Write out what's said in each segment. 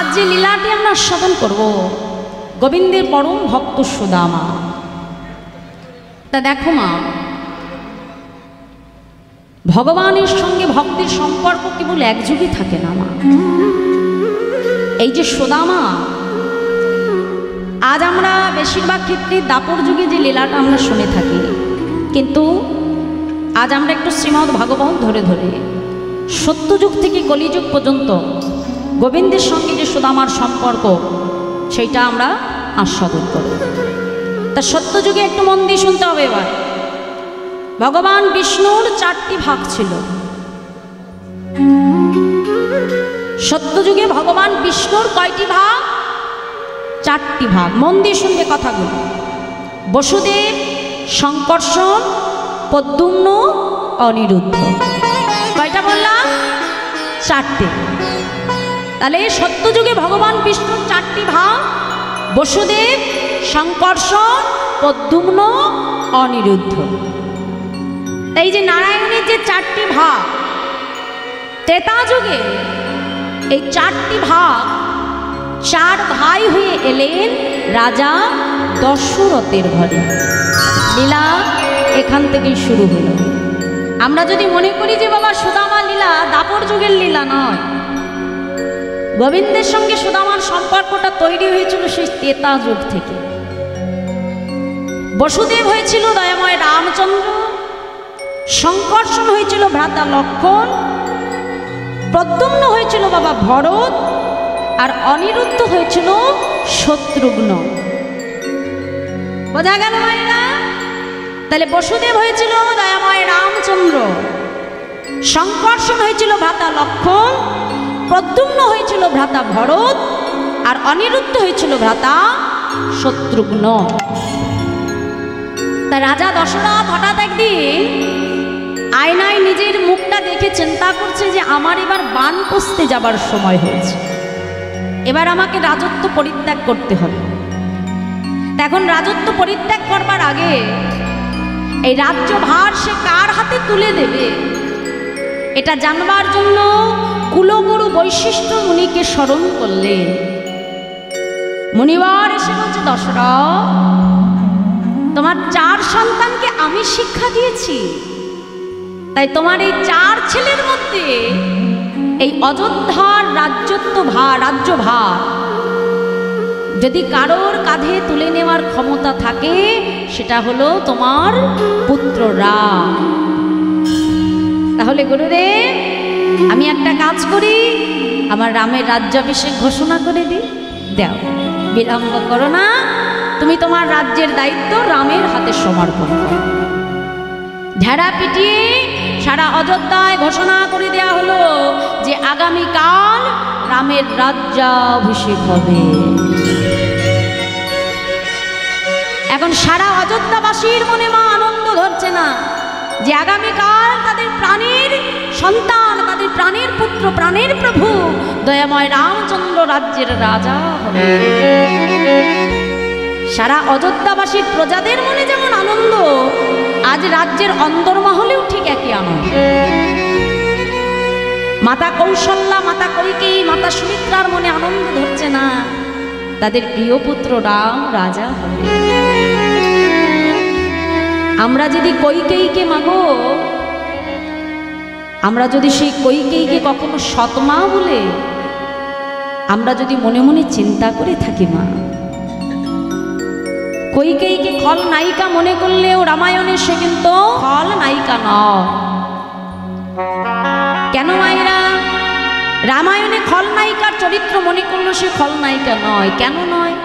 আজ যে লীলাটি আমরা আস্বাদন করব, গোবিন্দের পরম ভক্ত সুদামা। তা দেখো মা, ভগবানের সঙ্গে ভক্তের সম্পর্ক কেবল এক যুগে থাকে না মা। এই যে সুদামা, আজ আমরা বেশিরভাগ ক্ষেত্রে দাপর যুগে যে লীলাটা আমরা শুনে থাকি, কিন্তু আজ আমরা একটু শ্রীমদ্ ভাগবত ধরে ধরে সত্যযুগ থেকে কলিযুগ পর্যন্ত গোবিন্দের সঙ্গে যে সুদামার সম্পর্ক সেইটা আমরা আস্বাদন করব। তা সত্যযুগে একটু মন দিয়ে শুনতে হবে। এবার ভগবান বিষ্ণুর 4টি ভাগ ছিল। সত্যযুগে ভগবান বিষ্ণুর কয়টি ভাগ? 4টি ভাগ। মন দিয়ে শুনবে কথাগুলো। বসুদেব, শঙ্কর্ষণ, প্রদ্যুম্ন, অনিরুদ্ধ। কয়টা বললাম? 4টে। তাহলে সত্যযুগে ভগবান বিষ্ণুর 4টি ভাগ: বসুদেব, শঙ্কর্ষণ, প্রদ্যুম্ন, অনিরুদ্ধ। এই যে নারায়ণের যে 4টি ভাগ, ত্রেতা যুগে এই 4টি ভাগ 4 ভাই হয়ে এলেন রাজা দশরথের ঘরে। লীলা এখান থেকেই শুরু হলো। আমরা যদি মনে করি যে বাবা সুদামা লীলা দাপর যুগের লীলা নয়, গোবিন্দের সঙ্গে সুদামার সম্পর্কটা তৈরি হয়েছিল সেই ত্রেতা যুগ থেকে। বসুদেব হয়েছিল দয়াময় রামচন্দ্র, শঙ্কর্ষণ হয়েছিল ভ্রাতা লক্ষ্মণ, প্রদ্যুম্ন হয়েছিল বাবা ভরত, আর অনিরুদ্ধ হয়েছিল শত্রুঘ্ন। বোঝা গেল মায়েরা? তাহলে বসুদেব হয়েছিল দয়াময় রামচন্দ্র, শঙ্কর্ষণ হয়েছিল ভ্রাতা লক্ষ্মণ, প্রদ্যুম্ন হয়েছিল ভ্রাতা ভরত, আর অনিরুদ্ধ হয়েছিল ভ্রাতা শত্রুঘ্ন। তা রাজা দশরথ হঠাৎ একদিন আয়নায় নিজের মুখটা দেখে চিন্তা করছে যে আমার এবার বানপ্রস্থে যাবার সময় হয়েছে, এবার আমাকে রাজত্ব পরিত্যাগ করতে হবে। এখন রাজত্ব পরিত্যাগ করবার আগে এই রাজ্যভার সে কার হাতে তুলে দেবে এটা জানবার জন্য কুলগুরু বৈশিষ্ট্য মুনিকে স্মরণ করলেন। মুনিবার এসে বলছে, দশরথ, তোমার 4 সন্তানকে আমি শিক্ষা দিয়েছি, তাই তোমার এই 4 ছেলের মধ্যে এই অযোধ্যার রাজ্যভার যদি কারোর কাঁধে তুলে নেওয়ার ক্ষমতা থাকে সেটা হলো তোমার পুত্র রাম। তাহলে গুরুদেব, আমি একটা কাজ করি, আমার রামের রাজ্যাভিষেক ঘোষণা করে দিই। দাও, বিলম্ব করো না, তুমি তোমার রাজ্যের দায়িত্ব রামের হাতে সমর্পণ করো। ঢেড়া পিটিয়ে সারা অযোধ্যায় ঘোষণা করে দেওয়া হলো যে আগামীকাল রামের রাজ্যাভিষেক হবে। এখন সারা অযোধ্যাবাসীর মনে মা আনন্দ ধরছে না যে আগামীকাল তাদের প্রাণের সন্তান, তাদের প্রাণের পুত্র, প্রাণের প্রভু দয়াময় রামচন্দ্র রাজ্যের রাজা হবে। সারা অযোধ্যাবাসীর প্রজাদের মনে যেমন আনন্দ, আজ রাজ্যের অন্দরমহলেও ঠিক একই আনন্দ। মাতা কৌশল্যা, মাতা কৈকেয়ী, মাতা সুমিত্রার মনে আনন্দ ধরছে না, তাদের প্রিয় পুত্র রাম রাজা হবে। আমরা যদি কৈকেয়ীকে মাগো, আমরা যদি সেই কৈকেয়ীকে কখনো সৎমা বলে আমরা যদি মনে মনে চিন্তা করে থাকি, মা কৈকেয়ীকে খল নায়িকা মনে করলেও রামায়ণে সে কিন্তু খল নায়িকা নয়। কেন মায়েরা? রামায়ণে খলনায়িকার চরিত্র মনে করলো সে খলনায়িকা নয়। কেন নয়?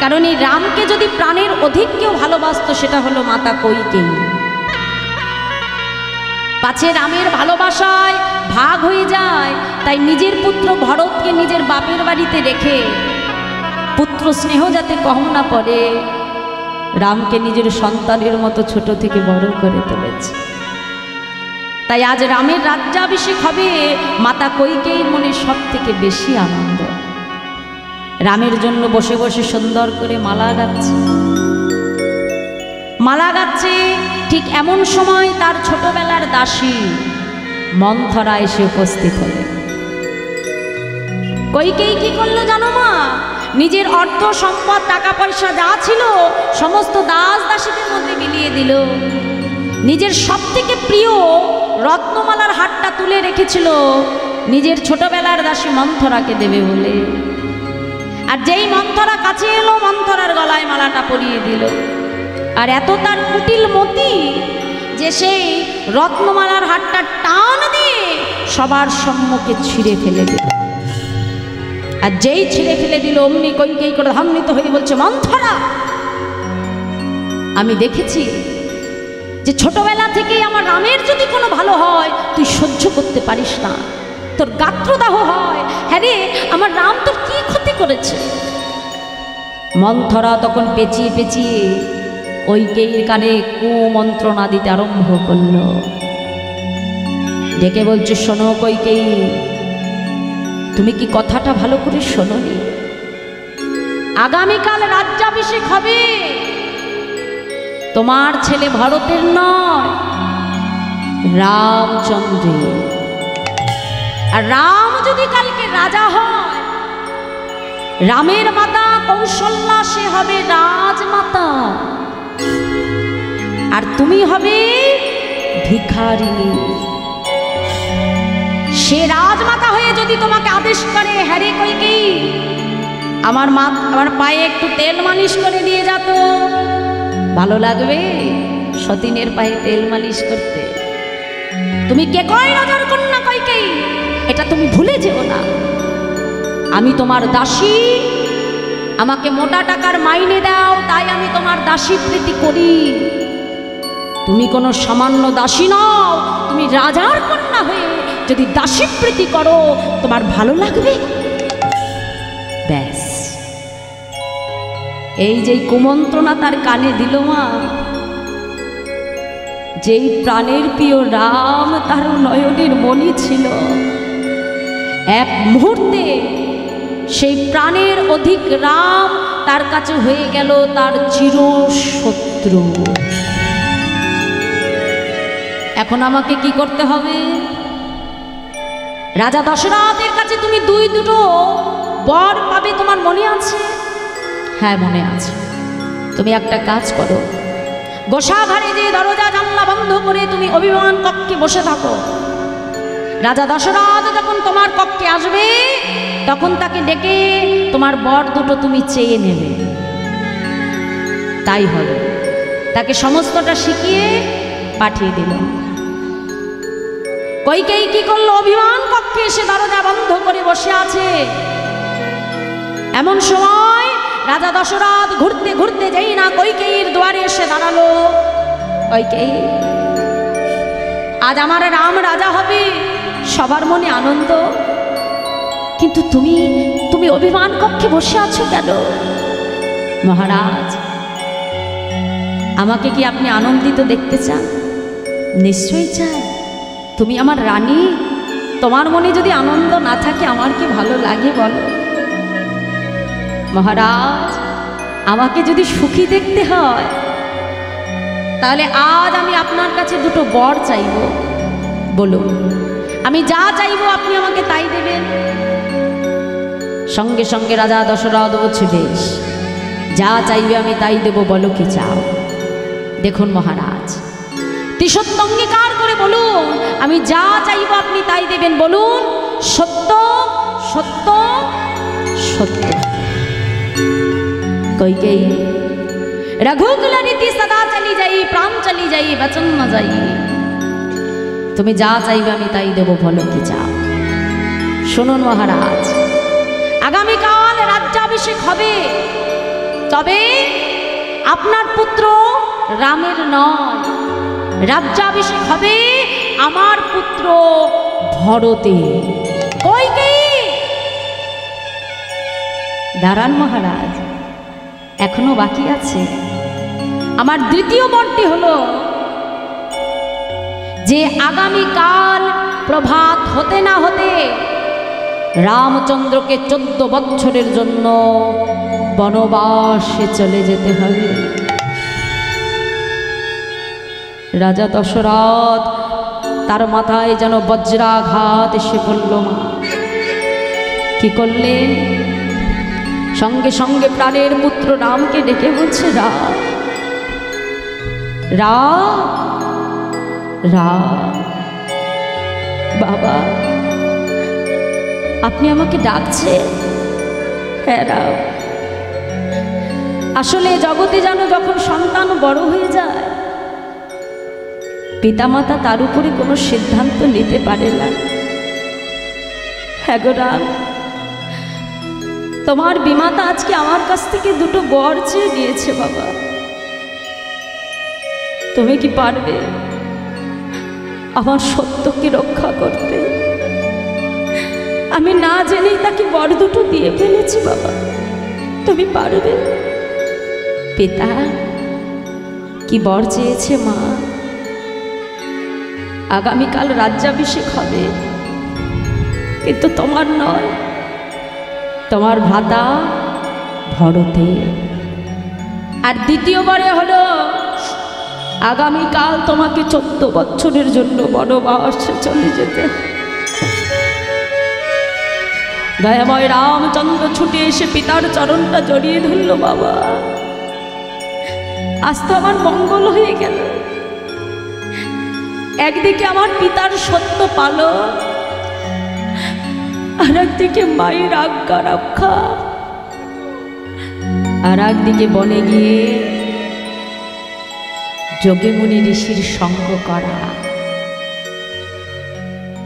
কারণ এই রামকে যদি প্রাণের অধিক কেউ ভালোবাসতো সেটা হলো মাতা কৈকেয়ী। পাছে রামের ভালোবাসায় ভাগ হয়ে যায়, তাই নিজের পুত্র ভরতকে নিজের বাপের বাড়িতে রেখে পুত্র স্নেহ যাতে কম না পড়ে, রামকে নিজের সন্তানের মতো ছোট থেকে বড় করে তুলেছে। তাই আজ রামের রাজ্যাভিষেক হবে, মাতা কৈকেয়ীর মনে সব থেকে বেশি আনন্দ। রামের জন্য বসে বসে সুন্দর করে মালা গাচ্ছে। ঠিক এমন সময় তার ছোটবেলার দাসী মন্থরা এসে উপস্থিত হলেন। কইকেই কি করলো জানো মা? নিজের অর্থ সম্পদ টাকা পয়সা যা ছিল সমস্ত দাস দাসীদের মধ্যে বিলিয়ে দিল। নিজের সব থেকে প্রিয় রত্নমালার হারটা তুলে রেখেছিল নিজের ছোটবেলার দাসী মন্থরাকে দেবে বলে। আর যেই মন্থরা কাছে এলো, মন্থরার গলায় মালাটা পরিয়ে দিল। আর এত তার কুটিল মতি যে সেই রত্নমালার হারটা টান দিয়ে সবার সম্মুখে ছিঁড়ে ফেলে দিল। আর যেই ছিঁড়ে ফেলে দিল অমনি কইকেই করে ধান্বিত হয়ে বলছে, মন্থরা, আমি দেখেছি যে ছোটবেলা থেকেই আমার রামের যদি কোনো ভালো হয় তুই সহ্য করতে পারিস না, তোর গাত্রদাহ হয়। হ্যাঁ রে, আমার রাম তোর কি ক্ষতি করেছে? মন্থরা তখন পেঁচিয়ে পেঁচিয়ে কইকেয়ীর কানে কুমন্ত্রণা দিতে আরম্ভ করল। ডেকে বলছে, শোনো কইকেয়ী, তুমি কি কথাটা ভালো করে শোনোনি? আগামীকাল রাজ্যাভিষেক হবে, তোমার ছেলে ভরতের নয়, রামচন্দ্রের। আর রাম যদি কালকে রাজা হয়, রামের মাতা কৌশল্যা সে হবে রাজমাতা, আর তুমি হবে ভিখারিণী। সে রাজমাতা হয়ে যদি তোমাকে আদেশ করে, হ্যাঁ রে কইকেয়ী, আমার পায়ে একটু তেল মালিশ করে দিয়ে যেত, ভালো লাগবে সতীনের পায়ে তেল মালিশ করতে? তুমি কে কয় রাজার কন্যা কইকেয়ী, এটা তুমি ভুলে যেও না। আমি তোমার দাসী, আমাকে মোটা টাকার মাইনে দাও, তাই আমি তোমার দাসী প্রীতি করি। তুমি কোনো সামান্য দাসী নও, তুমি রাজার কন্যা হয়ে যদি দাসী প্রীতি করো তোমার ভালো লাগবে? ব্যাস, এই যে কুমন্ত্রণা তার কানে দিল মা, যেই প্রাণের প্রিয় রাম তার নয়নের মণি ছিল, এক মুহূর্তে সেই প্রাণের অধিক রাম তার কাছে হয়ে গেল তার চিরশত্রু। এখন আমাকে কি করতে হবে? রাজা দশরথের কাছে তুমি দুটো বর পাবে, তোমার মনে আছে? হ্যাঁ মনে আছে। তুমি একটা কাজ করো, গোসাঘরে যে দরজা জানলা বন্ধ করে তুমি অভিমান কক্ষে বসে থাকো। রাজা দশরথ যখন তোমার কক্ষে আসবে তখন তাকে ডেকে তোমার বর দুটো তুমি চেয়ে নেবে। তাই হবে। তাকে সমস্তটা শিখিয়ে পাঠিয়ে দিল। কইকেয়ী কি করলো? অভিমান কক্ষে এসে দরজা বন্ধ করে বসে আছে। এমন সময় রাজা দশরথ ঘুরতে ঘুরতে যেই না কইকেয়ীর দুয়ারে এসে দাঁড়ালো। কইকেয়ী, আজ আমার রাম রাজা হবে, সবার মনে আনন্দ, কিন্তু তুমি অভিমান কক্ষে বসে আছো কেন? মহারাজ, আমাকে কি আপনি আনন্দিত দেখতে চান? নিশ্চয়ই চাই। তুমি আমার রানী, তোমার মনে যদি আনন্দ না থাকে আমার কি ভালো লাগে বলো? মহারাজ, আমাকে যদি সুখী দেখতে হয় তাহলে আজ আমি আপনার কাছে দুটো বর চাইব। বলুন, আমি যা চাইব আপনি আমাকে তাই দেবেন? সঙ্গে সঙ্গে রাজা দশরথ বলছে, বেশ, যা চাইবে আমি তাই দেব, বলো কি চাও? দেখুন মহারাজ, ত্রিসত্য অঙ্গীকার করে বলুন, আমি যা চাইব আপনি তাই দেবেন। বলুন, সত্য সত্য সত্য। কইকেয়ী, रघुकुल रीति सदा चली जाई, प्राण चली जाई, वचन न जाई। তুমি যা চাইবে আমি তাই দেব, বলো কি চাও? শুনুন মহারাজ, আগামীকাল রাজ্যাভিষেক হবে, তবে আপনার পুত্র রামের নয়, রাজ্যাভিষেক হবে আমার পুত্র ভরতের। কইকেয়ী, দাঁড়ান মহারাজ, এখনো বাকি আছে। আমার দ্বিতীয় বরটি হলো যে আগামীকাল প্রভাত হতে না হতে রামচন্দ্রকে 14 বছরের জন্য বনবাসে চলে যেতে হবে। রাজা দশরথ তার মাথায় যেন বজ্রাঘাত এসে পড়ল। মা, কি কি করলেন? সঙ্গে সঙ্গে প্রাণের পুত্র রামকে ডেকে বলছে, রাম রাম রাম, বাবা আপনি আমাকে ডাকছেন? হ্যাঁ রাম, আসলে জগতে জানো যখন সন্তান বড় হয়ে যায় পিতামাতা তার উপরে কোনো সিদ্ধান্ত নিতে পারে না। হ্যাঁ গো রাম, তোমার বিমাতা আজকে আমার কাছ থেকে দুটো বর চেয়ে নিয়েছে বাবা, তুমি কি পারবে আমার সত্যকে রক্ষা করতে? আমি না জেনেই তাকে বর দুটো দিয়ে ফেলেছি বাবা, তুমি পারবে? পিতা কি বর চেয়েছে? মা আগামীকাল রাজ্যাভিষেক হবে, কিন্তু তোমার নয়, তোমার ভ্রাতা ভরতের। আর দ্বিতীয়বারে হলো আগামীকাল তোমাকে 14 বছরের জন্য বনবাসে চলে যেতে। দয়াময় রামচন্দ্র ছুটে এসে পিতার চরণটা জড়িয়ে ধরল, বাবা আজ তো আমার মঙ্গল হয়ে গেল। একদিকে আমার পিতার সত্য পালন, আর একদিকে মায়ের আজ্ঞা রক্ষা, আর একদিকে বনে গিয়ে যোগীমুনি ঋষির সঙ্গ করা।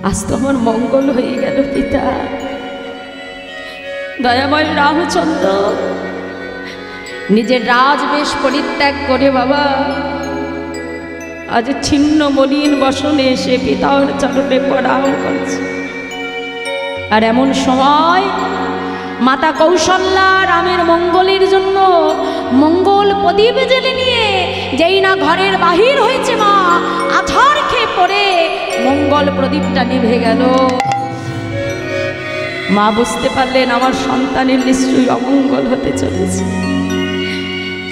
আজ তো আমার মঙ্গল হয়ে গেল পিতা। দয়াময় রামচন্দ্র নিজের রাজবেশ পরিত্যাগ করে বাবা আজ ছিন্ন মলিন বসনে এসে পিতার চরণে প্রণাম করছে। আর এমন সময় মাতা কৌশল্যা রামের মঙ্গলের জন্য মঙ্গল প্রদীপ জ্বেলে নিয়ে যেই না ঘরের বাহির হয়েছে মা আছাড় খেয়ে পড়ে মঙ্গল প্রদীপটা নিভে গেল। মা বুঝতে পারলেন আমার সন্তানের নিশ্চয়ই অমঙ্গল হতে চলেছে।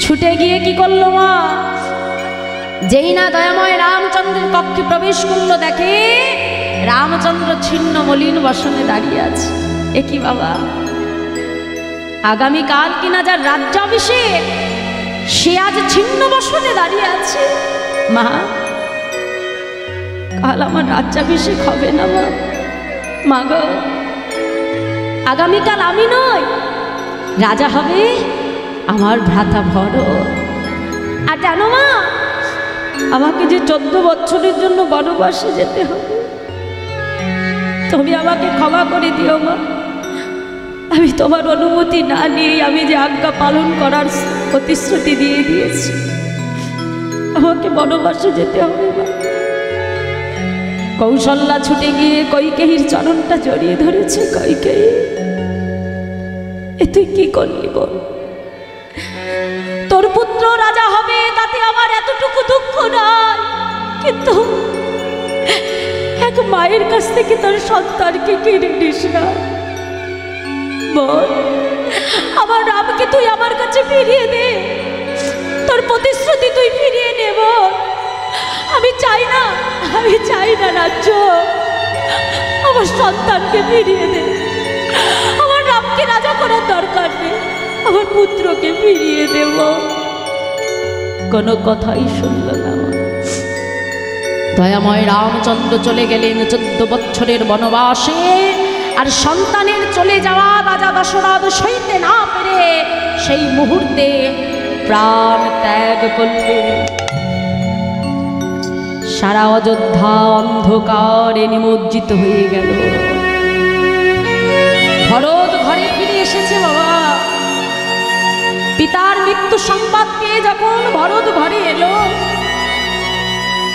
ছুটে গিয়ে কি করলো মা? যেই না দয়াময় রামচন্দ্রের কক্ষে প্রবেশ করলো, দেখে রামচন্দ্র ছিন্ন মলিন বসনে দাঁড়িয়ে আছে। এ কি বাবা, আগামীকাল কিনা যার রাজ্যাভিষেক সে আজ ছিন্ন বসনে দাঁড়িয়ে আছে। মা কাল আমার রাজ্যাভিষেক হবে না মা। মা গো, আগামীকাল আমি নয়, রাজা হবে আমার ভ্রাতা ভরত। আর জানো মা, আমাকে যে 14 বছরের জন্য বনবাসে যেতে হবে, তুমি আমাকে ক্ষমা করে দিও মা। আমি তোমার অনুমতি না নিয়েই আমি যে আজ্ঞা পালন করার প্রতিশ্রুতি দিয়ে দিয়েছি, আমাকে বনবাসে যেতে হবে মা। কৌশল্যা ছুটে গিয়ে কৈকেয়ীর চরণটা জড়িয়ে ধরেছে। কৈকেয়ী, এ তুই কি করলি বল? তোর পুত্র রাজা হবে তাতে আমার এতটুকু দুঃখ নয়, কিন্তু এক মায়ের কাছ থেকে তার সন্তানকে কেড়ে নিস না। বল, আমার রামকে তুই আমার কাছে ফিরিয়ে দে, তোর প্রতিশ্রুতি তুই ফিরিয়ে নেব। আমি চাই না রাজ্য, আমার সন্তানকে ফিরিয়ে দে। আমার রামকে রাজা করার দরকার নেই, আমার পুত্রকে ফিরিয়ে দেব। কোনো কথাই শুনল না। দয়াময় রামচন্দ্র চলে গেলেন 14 বছরের বনবাসে। আর সন্তানের চলে যাওয়া রাজা দশরথ সইতে না পেরে সেই মুহূর্তে প্রাণ ত্যাগ করলেন। সারা অযোধ্যা অন্ধকারে নিমজ্জিত হয়ে গেল। ভরত ঘরে ফিরে এসেছে বাবা। পিতার মৃত্যু সংবাদ পেয়ে যখন ভরত ঘরে এলো,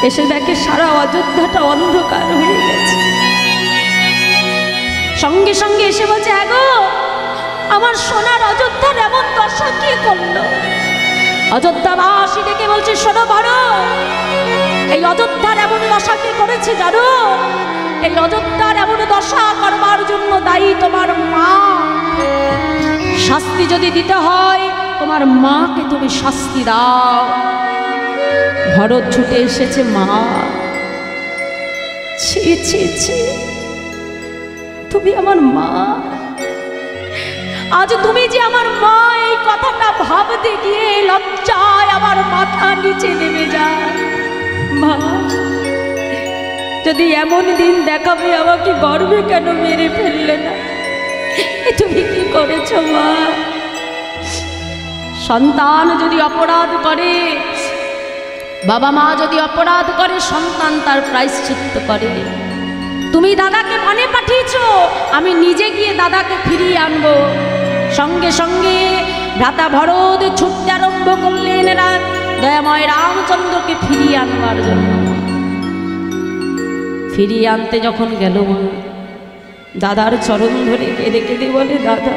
এসে দেখে সারা অযোধ্যাটা অন্ধকার হয়ে গেছে। সঙ্গে সঙ্গে এসে বলছে, আগো আমার সোনার অযোধ্যার এমন দশা কি করলো? অযোধ্যাবাসী ডেকে বলছে, শোনো ভরত, এই অযোধ্যার এমন দশা কি করেছে জানো? এই অযোধ্যার এমন দশা করবার জন্য দায়ী তোমার মা। শাস্তি যদি দিতে হয় তোমার মাকে তুমি শাস্তি দাও। ভরত ছুটে এসেছে, মা ছি ছি ছি, তুমি আমার মা, আজ তুমি যে আমার মা, এই কথাটা ভাবতে গিয়ে লজ্জায় আমার মাথা নিচে নেমে যায়। মা, যদি এমন দিন দেখাবে আমাকে গর্বে কেন মেরে ফেললে না? তুমি কি করেছো মা? সন্তান যদি অপরাধ করে, বাবা মা যদি অপরাধ করে, সন্তান তার প্রায়শ্চিত্ত করে। তুমি দাদাকে বনে পাঠিয়েছো, আমি নিজে গিয়ে দাদাকে ফিরিয়ে আনবো। সঙ্গে সঙ্গে ভ্রাতা ভরত ছুটতে আরম্ভ করলেন দয়াময় রামচন্দ্রকে ফিরিয়ে আনবার জন্য। ফিরিয়ে আনতে যখন গেল, মা দাদার চরণ ধরে কেঁদে কেঁদে বলে, দাদা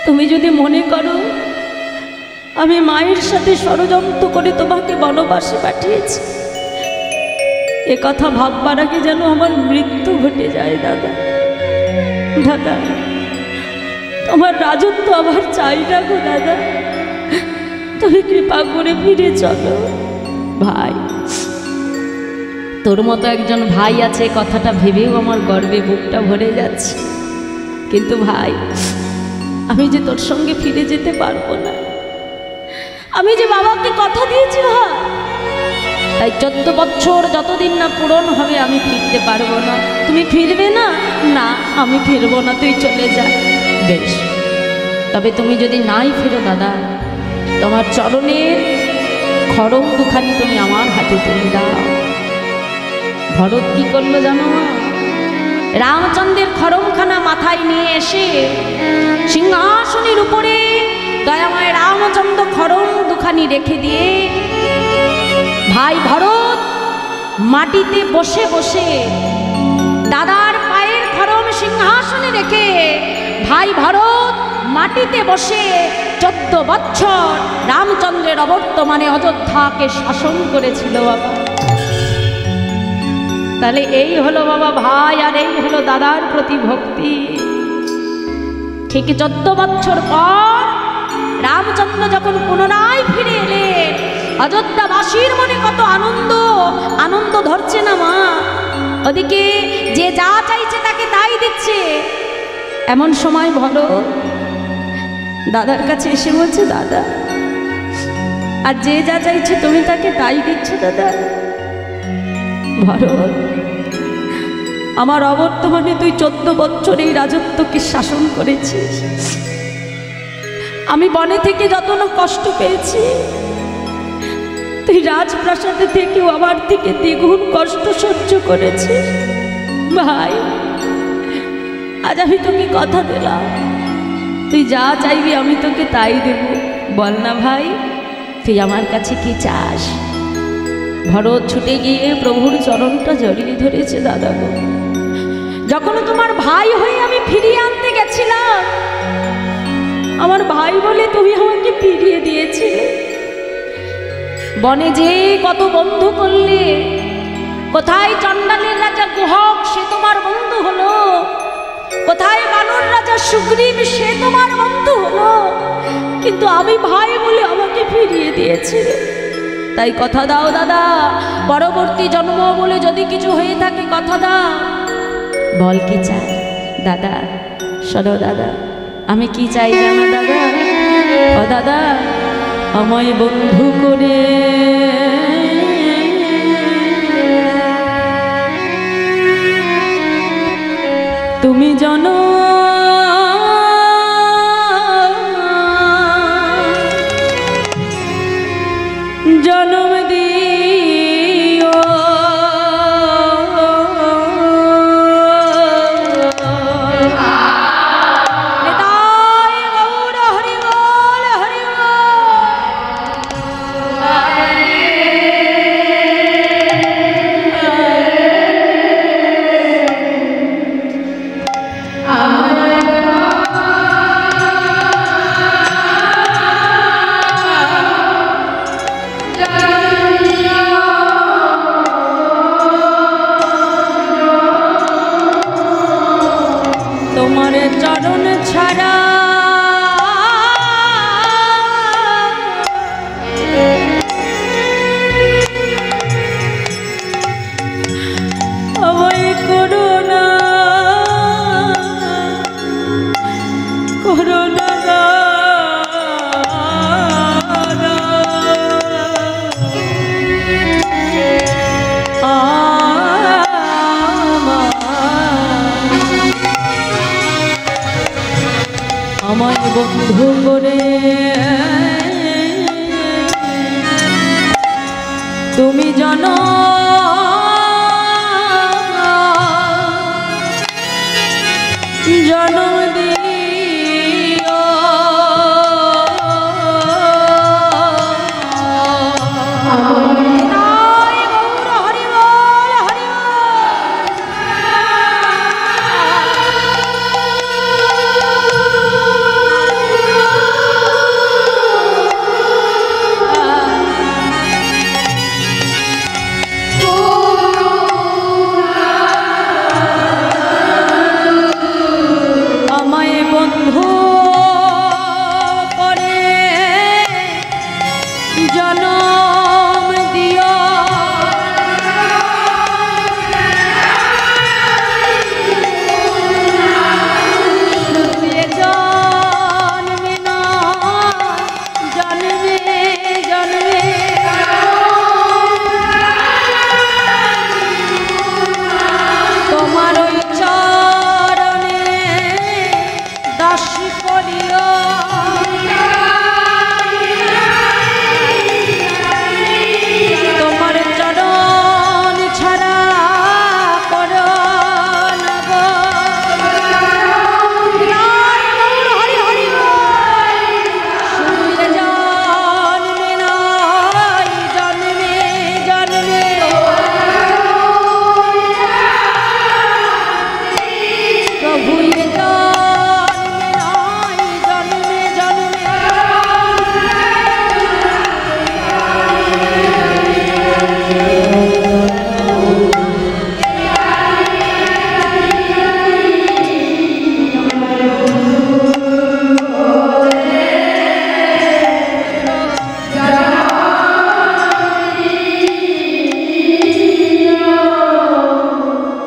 তুমি যদি মনে করো আমি মায়ের সাথে ষড়যন্ত্র করে তোমাকে বনবাসে পাঠিয়েছি, এ কথা ভাববার আগে যেন আমার মৃত্যু ঘটে যায়। দাদা, দাদা তোমার রাজত্ব আমার চাই না গো দাদা, তুমি কৃপা করে ফিরে চলো। ভাই, তোর মতো একজন ভাই আছে, কথাটা ভেবেও আমার গর্বে বুকটা ভরে যাচ্ছে। কিন্তু ভাই, আমি যে তোর সঙ্গে ফিরে যেতে পারবো না। আমি যে বাবাকে কথা দিয়েছি ভাই, তাই 14 বছর যতদিন না পূরণ হবে আমি ফিরতে পারবো না। তুমি ফিরবে না? না, আমি ফিরবো না, তুই চলে যা। বেশ, তবে তুমি যদি নাই ফেরো দাদা, তোমার চরণের খড়ম দুখানি তুমি আমার হাতে তুলে দাও। ভরত কি করলো জানো মা? রামচন্দ্রের খড়মখানা মাথায় নিয়ে এসে সিংহাসনের উপরে দয়াময় রামচন্দ্র খড়ম দুখানি রেখে দিয়ে ভাই ভরত মাটিতে বসে বসে দাদার পায়ের খড়ম সিংহাসনে রেখে ভাই ভরত মাটিতে বসে 14 বছর রামচন্দ্রের অবর্তমানে অযোধ্যাকে শাসন করেছিল বাবা। তাহলে এই হলো বাবা ভাই, আর এই হলো দাদার প্রতি ভক্তি। ঠিক 14 বছর পর রামচন্দ্র যখন পুনরায় ফিরে এলেন, অযোধ্যাবাসীর মনে কত আনন্দ, আনন্দ ধরছে না মা। ওদিকে যে যা চাইছে তাকে তাই দিচ্ছে। এমন সময় ভরত দাদার কাছে এসে বলছে, দাদা আর যে যা চাইছে তুমি তাকে তাই দিচ্ছ দাদা। ভরত, আমার অবর্তমানে তুই 14 বছর এই রাজত্বকে শাসন করেছিস। আমি বনে থেকে যত না কষ্ট পেয়েছি, তুই রাজপ্রাসাদে থেকেও আমার থেকে দ্বিগুণ কষ্ট সহ্য করেছিস। ভাই, আজ আমি তোকে কথা দিলাম, তুই যা চাইবি আমি তোকে তাই দেব। বল না ভাই, তুই আমার কাছে কি চাস? ভরত ছুটে গিয়ে প্রভুর চরণটা জড়িয়ে ধরেছে। দাদা গো, যখন তোমার ভাই হয়ে আমি ফিরিয়ে আনতে গেছিলাম, আমার ভাই বলে তুমি আমাকে ফিরিয়ে দিয়েছিলে। বনে যে কত বন্ধু করলে, কোথায় চণ্ডালের রাজা গুহক, সে তোমার বন্ধু হলো। কোথায় বানর রাজা সুগ্রীব, সে তোমার বন্ধু হলো। কিন্তু আমি ভাই বলে আমাকে ফিরিয়ে দিয়েছিলে। তাই কথা দাও দাদা, পরবর্তী জন্ম বলে যদি কিছু হয়ে থাকে কথা দাও। বল কি চাই দাদা? শোনো দাদা, আমি কি চাই জানো দাদা? ও দাদা, আমায় বন্ধু করে তুমি জানো জন্ম দিও। তোমার চরণ ছাড়া আমায় করো না আমায় বন্ধু করে তুমি জানো জন্ম দিও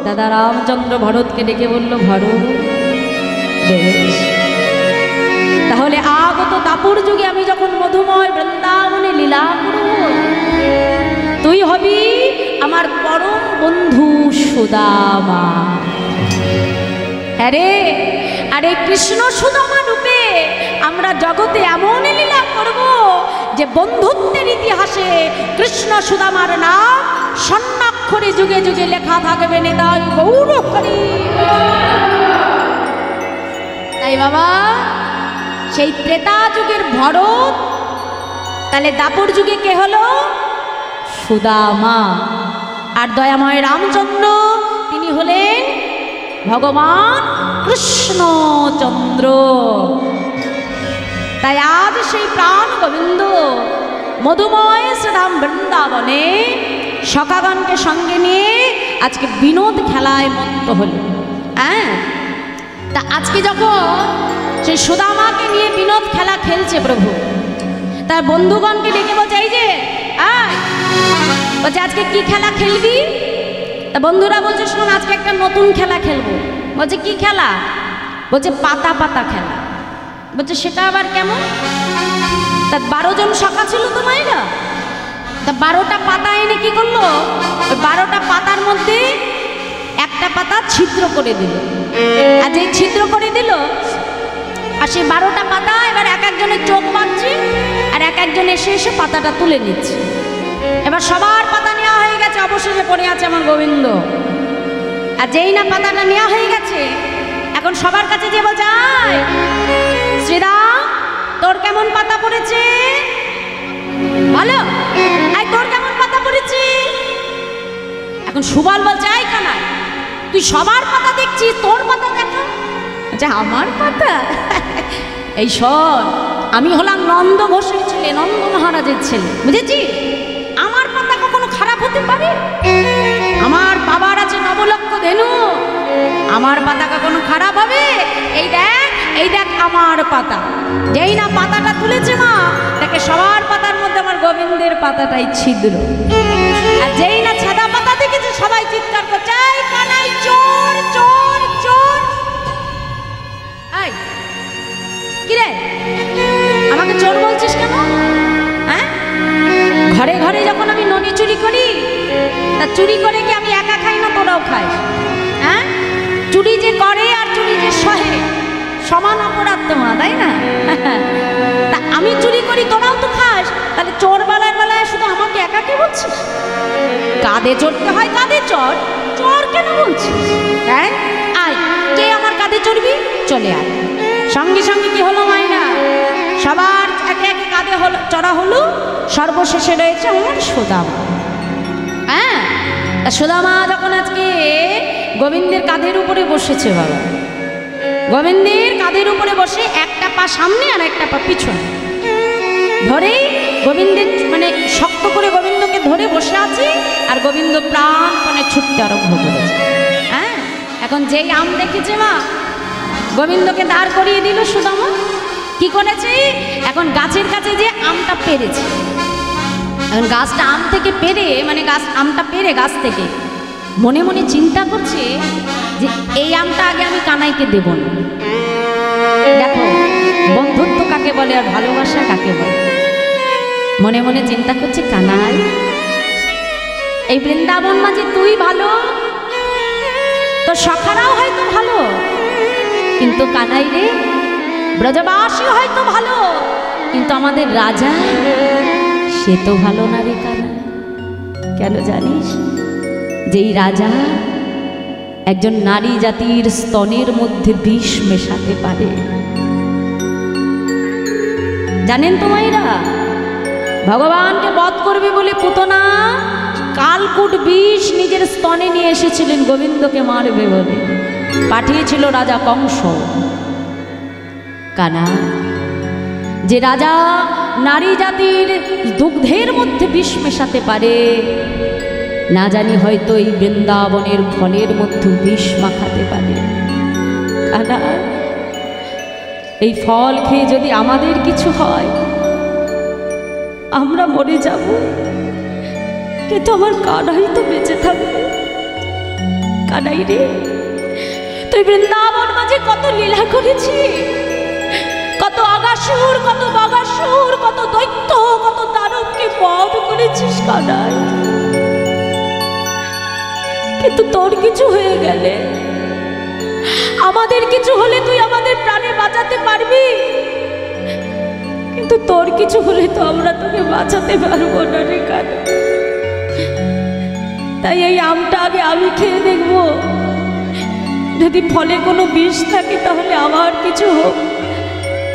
দাদা রামচন্দ্র ভরতকে ডেকে বলল, ভরত বেশ, তাহলে আগত দাপুর যুগে আমি যখন মধুময় বৃন্দাবনে লীলা করব, তুই হবি আমার পরম বন্ধু সুদামা। আরে আরে কৃষ্ণ সুদামা রূপে আমরা জগতে এমন লীলা করব যে বন্ধুত্বের ইতিহাসে কৃষ্ণ সুদামার নাম স্বর্ণাক্ষরে যুগে যুগে লেখা থাকবে। নিতাই গৌর হরি। তাই বাবা, সেই ত্রেতা যুগের ভরত তাহলে দাপর যুগে কে হলো? সুদামা। আর দয়াময় রামচন্দ্র তিনি হলেন ভগবান কৃষ্ণচন্দ্র। তাই আজ সেই প্রাণ গোবিন্দ মধুময় শ্রীরাম বৃন্দাবনে সখাগণকে সঙ্গে নিয়ে আজকে বিনোদ খেলায় মত্ত হল। হ্যাঁ, তা আজকে যখন সেই সুদামাকে নিয়ে বিনোদ খেলা খেলছে প্রভু, তার বন্ধুগণকে ডেকে বলছে, এই যে বলছে আজকে কি খেলা খেলবি? তা বন্ধুরা বলছে, শোন আজকে একটা নতুন খেলা খেলবো। বলছে কি খেলা? বলছে পাতা পাতা খেলা। বলছে সেটা আবার কেমন? তা 12 জন সখা ছিল তো মায়েরা, তা 12টা পাতা এনে কি করলো? 12টা পাতার মধ্যে একটা পাতা ছিদ্র করে দিল। আর যে ছিদ্র করে দিল, আর সেই 12টা পাতা এবার এক একজনের চোখ বাঁধছে, আর এক একজন এসে এসে পাতাটা তুলে নিচ্ছে। এবার সবার পাতা নেওয়া হয়ে গেছে, অবশেষে পড়ে আছে আমার গোবিন্দ। আর যেই না পাতাটা নেওয়া হয়ে গেছে, এখন সবার কাছে যে বলছে, আয় শ্রীরাম, তোর কেমন পাতা পড়েছে বলো, আয় তোর কেমন পাতা পড়েছে? এখন সুবল বলছে, আয় কানাই, তুই সবার পাতা দেখছিস, তোর পাতা দেখা। আচ্ছা আমার পাতা? এই শোন, আমি হলাম নন্দ ঘোষের ছেলে, নন্দ মহারাজের ছেলে, বুঝেছি? আমার পাতা কখনো খারাপ হতে পারে? আমার বাবার আছে 9 লক্ষ ধেনু, আমার পাতা কখনো খারাপ হবে? এই দেখ, এই দেখ আমার পাতা। যেই না পাতাটা তুলেছে মা, দেখে সবার পাতার মধ্যে আমার গোবিন্দের পাতাটাই ছিদ্র। আর যেই না সাদা পাতা দেখেছে, সবাই চিৎকার করছে, এই কানাই চোর চোর চোর। এই কি রে, আমাকে চোর বলছিস কেন? হ্যাঁ, ঘরে ঘরে যখন আমি ননি চুরি করি, তা চুরি করে কি আমি একা খাই না, তোরাও খাই? হ্যাঁ, চুরি যে করে আর চুরি যে সহে, সমান অপরাধ তো মা, তাই না? তা আমি চুরি করি, তোরাও তো খাস, তাহলে চোর বেলায় বেলায় শুধু আমাকে একাকে বলছিস? কাঁধে চড়তে হয়, কাঁধে চড়, চোর কেন বলছিস? হ্যাঁ, আয়, কে আমার কাঁধে চড়বি? চলে আয়। সঙ্গে সঙ্গে কি হলো মায়েরা, সবার একে একে কাঁধে হলো, চড়া হলো। সর্বশেষে রয়েছে আমার সুদামা। হ্যাঁ, তা সুদামা যখন আজকে গোবিন্দের কাঁধের উপরে বসেছে, বাবা গোবিন্দের কাঁধের উপরে বসে একটা পা সামনে আর একটা পা পিছনে ধরে গোবিন্দের মানে শক্ত করে গোবিন্দকে ধরে বসে আছে, আর গোবিন্দ প্রাণপণে ছুটতে আরম্ভ করেছে। হ্যাঁ, এখন যেই আম দেখেছে মা, গোবিন্দকে দাঁড় করিয়ে দিল সুদামা। কি করেছে? এখন গাছের কাছে যে আমটা পেরেছে, এখন গাছটা আম থেকে পেরে মানে গাছ আমটা পেরে গাছ থেকে মনে মনে চিন্তা করছে যে এই আমটা আগে আমি কানাইকে দেব না। দেখো বন্ধুত্ব কাকে বলে আর ভালোবাসা কাকে বলে। মনে মনে চিন্তা করছে, কানাই এই বৃন্দাবন মাঝে তুই ভালো, তোর সখারাও হয়তো ভালো, কিন্তু কানাই রে ব্রজবাসী হয়তো ভালো, কিন্তু আমাদের রাজা সে তো ভালো না রে কানাই। কেন জানিস? যেই রাজা একজন নারী জাতির স্তনের মধ্যে বিষ মেশাতে পারে। জানেন তো মায়েরা, ভগবানকে বধ করবে বলে পুতনা কালকুট বিষ নিজের স্তনে নিয়ে এসেছিলেন গোবিন্দকে মারবে বলে, পাঠিয়েছিল রাজা কংস। কানা, যে রাজা নারী জাতির দুগ্ধের মধ্যে বিষ মেশাতে পারে, না জানি হয়তো এই বৃন্দাবনের ফলের মধ্যে বিষ মাখাতে পারে। কানা, এই ফল খেয়ে যদি আমাদের কিছু হয়, আমরা মরে যাব, কিন্তু আমার কানাই তো বেঁচে থাকবে। কানাই রে, তুই বৃন্দাবন মাঝে কত লীলা করেছি, কত আগাসুর, কত বাগাসুর, কত দৈত্য, কত দানবকে বধ করেছিস কানাই, কিন্তু তোর কিছু হয়ে গেলে, আমাদের কিছু হলে তুই আমাদের প্রাণে বাঁচাতে পারবি, কিন্তু তোর কিছু হলে তো আমরা তোকে বাঁচাতে পারবো না রে কানাই। তাই এই আমটা আগে আমি খেয়ে দেখব, যদি ফলে কোনো বিষ থাকে তাহলে আমার কিছু হোক,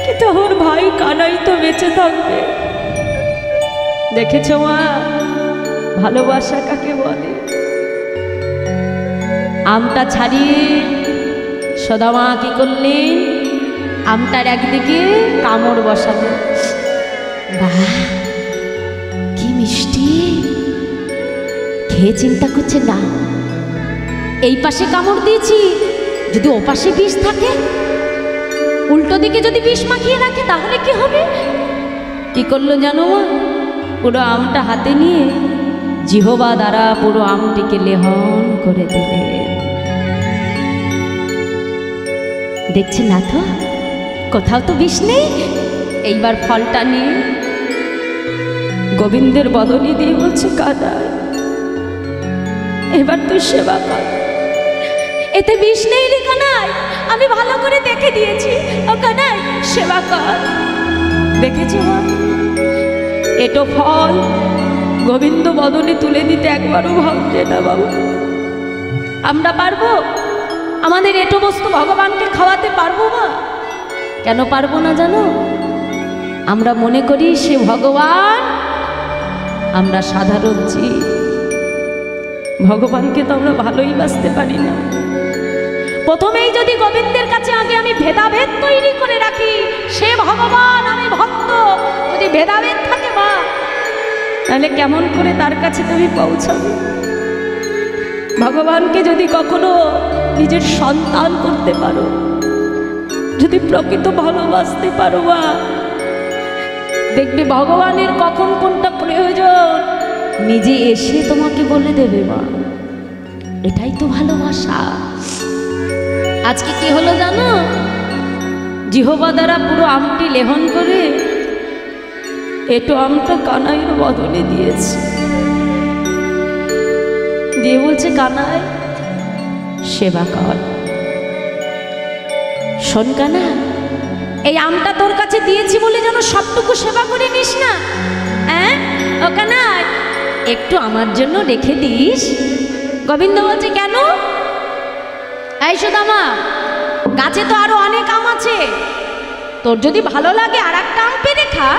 কিন্তু আমার ভাই কানাই তো বেঁচে থাকবে। দেখেছ মা, ভালোবাসা কাকে বলে। আমটা ছাড়িয়ে সুদামা কি করলেন, আমটার একদিকে কামড় বসালো। বাহ, কি মিষ্টি! খেয়ে চিন্তা করছে, না এই পাশে কামড় দিয়েছি, যদি ও পাশে বিষ থাকে, উল্টো দিকে যদি বিষ মাখিয়ে রাখে তাহলে কি হবে? কি করলো জানো মা? পুরো আমটা হাতে নিয়ে জিহ্বা দ্বারা পুরো আমটিকে লেহন করে দিলেন। দেখছেন না তো, কোথাও তো বিষ নেই। এইবার ফলটা নিয়ে গোবিন্দের বদনে দিয়ে বলছে, কানাই এবার তুই সেবা কর, এতে বিষ নেই রে কানাই, আমি ভালো করে দেখে দিয়েছি, ও কানাই সেবা কর। দেখেছো মা, এটো ফল গোবিন্দ বদনে তুলে দিতে একবারও ভাবছে না বাবু। আমরা পারবো? আমাদের এটো বস্তু ভগবানকে খাওয়াতে পারবো না? কেন পারবো না জানো? আমরা মনে করি সে ভগবান, আমরা সাধারণ জীব। ভগবানকে তো আমরা ভালোই বাসতে পারি না। প্রথমেই যদি গোবিন্দের কাছে আগে আমি ভেদাভেদ তৈরি করে রাখি, সে ভগবান আমি ভক্ত, যদি ভেদাভেদ থাকে মা, তাহলে কেমন করে তার কাছে তুমি পৌঁছাবে? ভগবানকে যদি কখনো নিজের সন্তান করতে পারো, যদি প্রকৃত ভালোবাসতে পারো মা, দেখবে ভগবানের কখন কোনটা প্রয়োজন নিজে এসে তোমাকে বলে দেবে মা। এটাই তো ভালোবাসা। আজকে কি হলো জানো? জিহ্বা দ্বারা পুরো আমটি লেহন করে এটো আমটা কানাইয়ের বদলে দিয়েছে, দিয়ে বলছে, কানাই সেবা কর। শোন কানা, এই আমটা তোর কাছে দিয়েছি বলে যেন সবটুকু সেবা করে নিস না। হ্যাঁ ও কানাই, একটু আমার জন্য রেখে দিস। গোবিন্দ বলছে কেন? এই সুদামা, গাছে তো আরো অনেক আম আছে, তোর যদি ভালো লাগে আর একটা আম পেরে খা।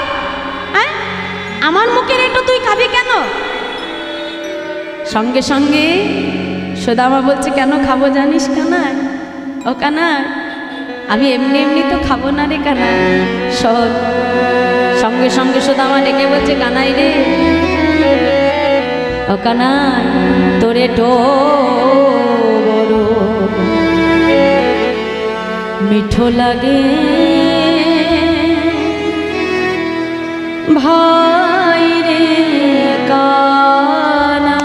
হ্যাঁ, আমার মুখের একটু তুই খাবি কেন? সঙ্গে সঙ্গে সুদামা বলছে কেন খাবো জানিস কানাই? ও কানাই, আমি এমনি এমনি তো খাবো না রে কানাই, শোন। সঙ্গে সঙ্গে সুদামা ডেকে বলছে কানাই রে, ও কানাই, তোরে তো বড় মিঠো লাগে ভাই রে কানা।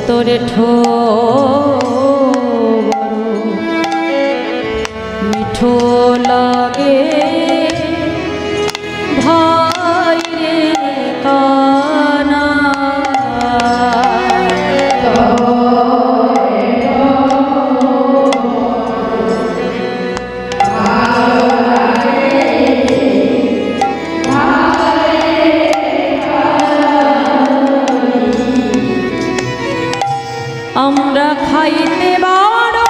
তোরে ঠো মিঠো লাগে ভাই রে কানা। আমরা খাইতে বড়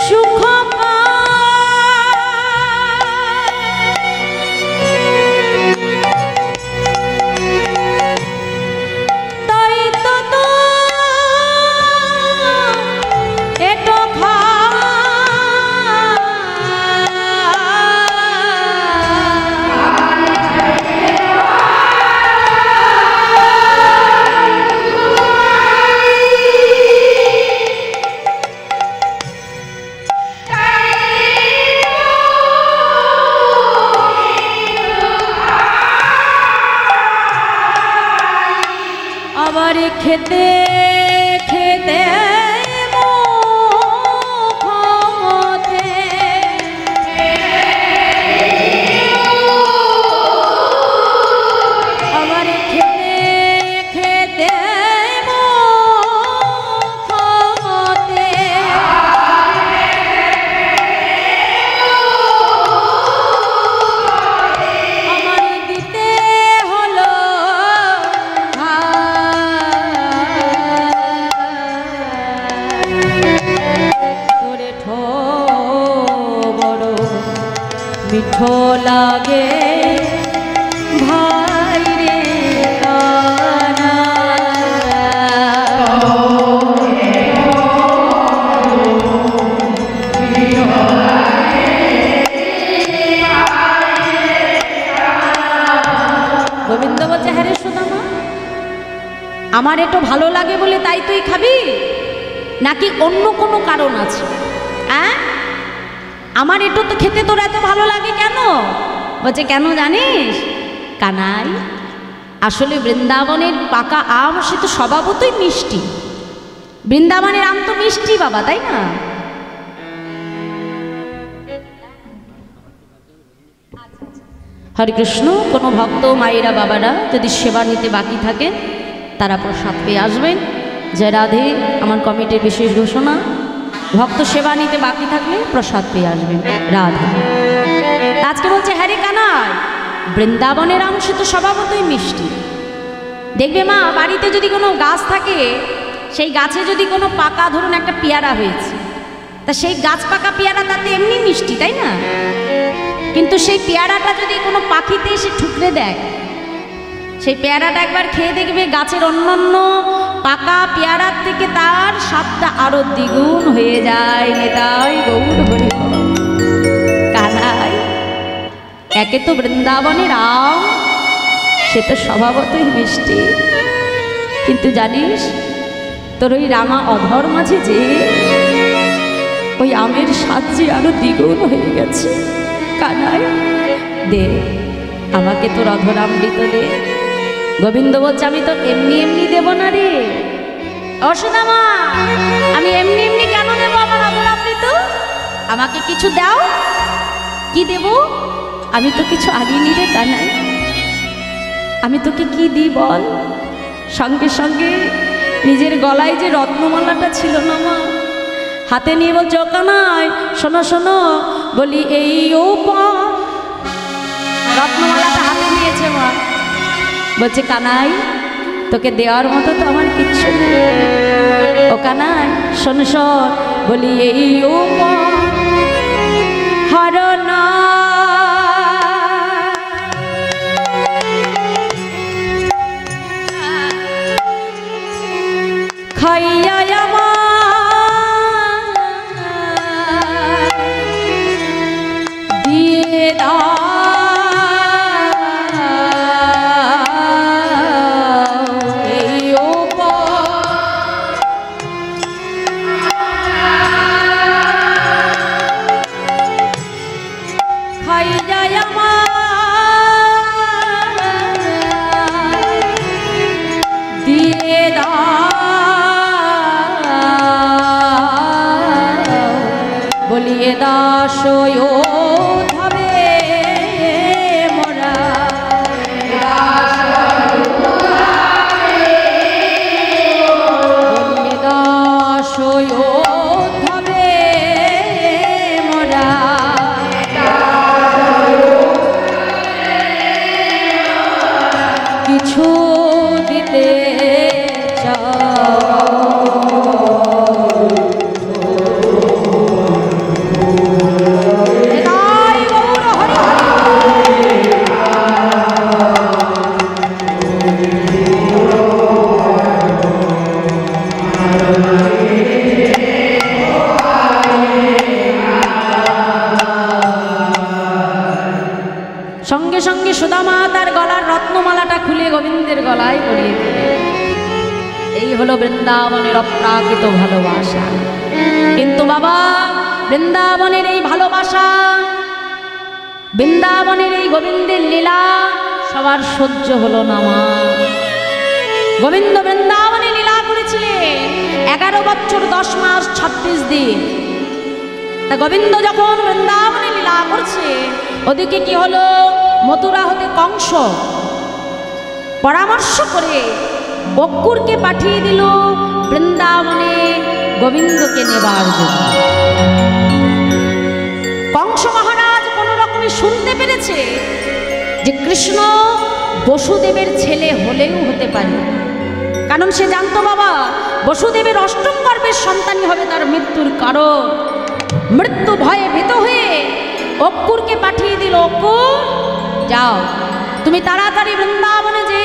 সুখ তাই তো এটো খা। আবার খেতে খেতে মুখতে আবার খেতে খেতে মুখতে আমার দিতে হলো তোরে ঠো বড় মিঠো লাগে ভাই রে কানা। গোবিন্দ বলছে হ্যাঁ রে সুদামা, আমার একটু ভালো লাগে বলে তাই তুই খাবি, নাকি অন্য কোনো কারণ আছে? হ্যাঁ, আমার একটু তো খেতে তোর এত ভালো লাগে কেন? বলছে কেন জানিস কানাই, আসলে বৃন্দাবনের পাকা আম সে তো স্বভাবতই মিষ্টি। বৃন্দাবনের আম তো মিষ্টি বাবা, তাই না? হরে কৃষ্ণ। কোনো ভক্ত মায়েরা বাবারা যদি সেবা নিতে বাকি থাকেন তারা প্রসাদ পেয়ে আসবেন। জয় রাধে। আমার কমিটির বিশেষ ঘোষণা, ভক্ত সেবা নিতে বাকি থাকলে প্রসাদ পেয়ে আসবেন। রাধে। আজকে বলছে হ্যাঁ রে কানাই, বৃন্দাবনের আম সে তো স্বভাবতই মিষ্টি। দেখবে মা, বাড়িতে যদি কোনো গাছ থাকে, সেই গাছে যদি কোনো পাকা ধরুন একটা পেয়ারা হয়েছে, তা সেই গাছ পাকা পেয়ারা তাতে এমনি মিষ্টি, তাই না? কিন্তু সেই পেয়ারাটা যদি কোনো পাখিতে এসে ঠুকরে দেয়, সেই পেয়ারাটা একবার খেয়ে দেখবে গাছের অন্যান্য পাকা পেয়ারার থেকে তার স্বাদটা আরো দ্বিগুণ হয়ে যায়। নেতাই গৌর হরি কানাই, একে তো বৃন্দাবনের আম সে তো স্বভাবতই মিষ্টি, কিন্তু জানিস তোর ওই রাঙা অধর মাঝে যে ওই আমের স্বাদ যে আরো দ্বিগুণ হয়ে গেছে। কানাই দে, আমাকে তোর অধরামৃত দে। গোবিন্দ বলছে আমি তো এমনি এমনি দেব না রে, সুদামা, আমি এমনি এমনি কেন দেবো আমার অবলামৃত? আমাকে কিছু দাও। কি দেব? আমি তো কিছু আনিনি রে কানাই, আমি তোকে কি দিই বল? সঙ্গে সঙ্গে নিজের গলায় যে রত্নমালাটা ছিল না মা, হাতে নিয়ে বলছে, ও কানাই শোনো শোনো, বলি এই ও রত্নমালাটা হাতে নিয়েছে মা, বলছে কানাই তোকে দেওয়ার মতো তো আমার কিচ্ছু নেই। ও কানাই শোন শোন, বলি এই ও হরনা খাইয়া দিয়ে দা বলিয়ে দাসয় ধাবে মোরা, বলিয়ে দাসয় ধাবে মোরা, কিছু দিতে চাও। সঙ্গে সঙ্গে সুদামা তার গলার রত্নমালাটা খুলে গোবিন্দের গলায় পরিয়ে দিলে। এই হলো বৃন্দাবনের অপ্রাকৃত ভালোবাসা। কিন্তু বাবা, বৃন্দাবনের এই ভালোবাসা, বৃন্দাবনের এই গোবিন্দের লীলা সবার সহ্য হলো না মা। গোবিন্দ বৃন্দাবনে লীলা করেছিলেন 11 বছর 10 মাস 26 দিন। তা গোবিন্দ যখন বৃন্দাবনে লীলা করছে, ওদিকে কি হলো, মথুরা হতে কংস পরামর্শ করে অক্কুরকে পাঠিয়ে দিল বৃন্দাবনে গোবিন্দকে নেবার জন্য। কংস মহারাজ কোনো রকমে শুনতে পেরেছে যে কৃষ্ণ বসুদেবের ছেলে হলেও হতে পারে, কারণ সে জানতো বাবা বসুদেবের অষ্টম গর্ভের সন্তানই হবে তার মৃত্যুর কারণ। মৃত্যু ভয়ে ভীত হয়ে অক্কুরকে পাঠিয়ে দিল, অক্কুর যাও তুমি তাড়াতাড়ি বৃন্দাবনে যে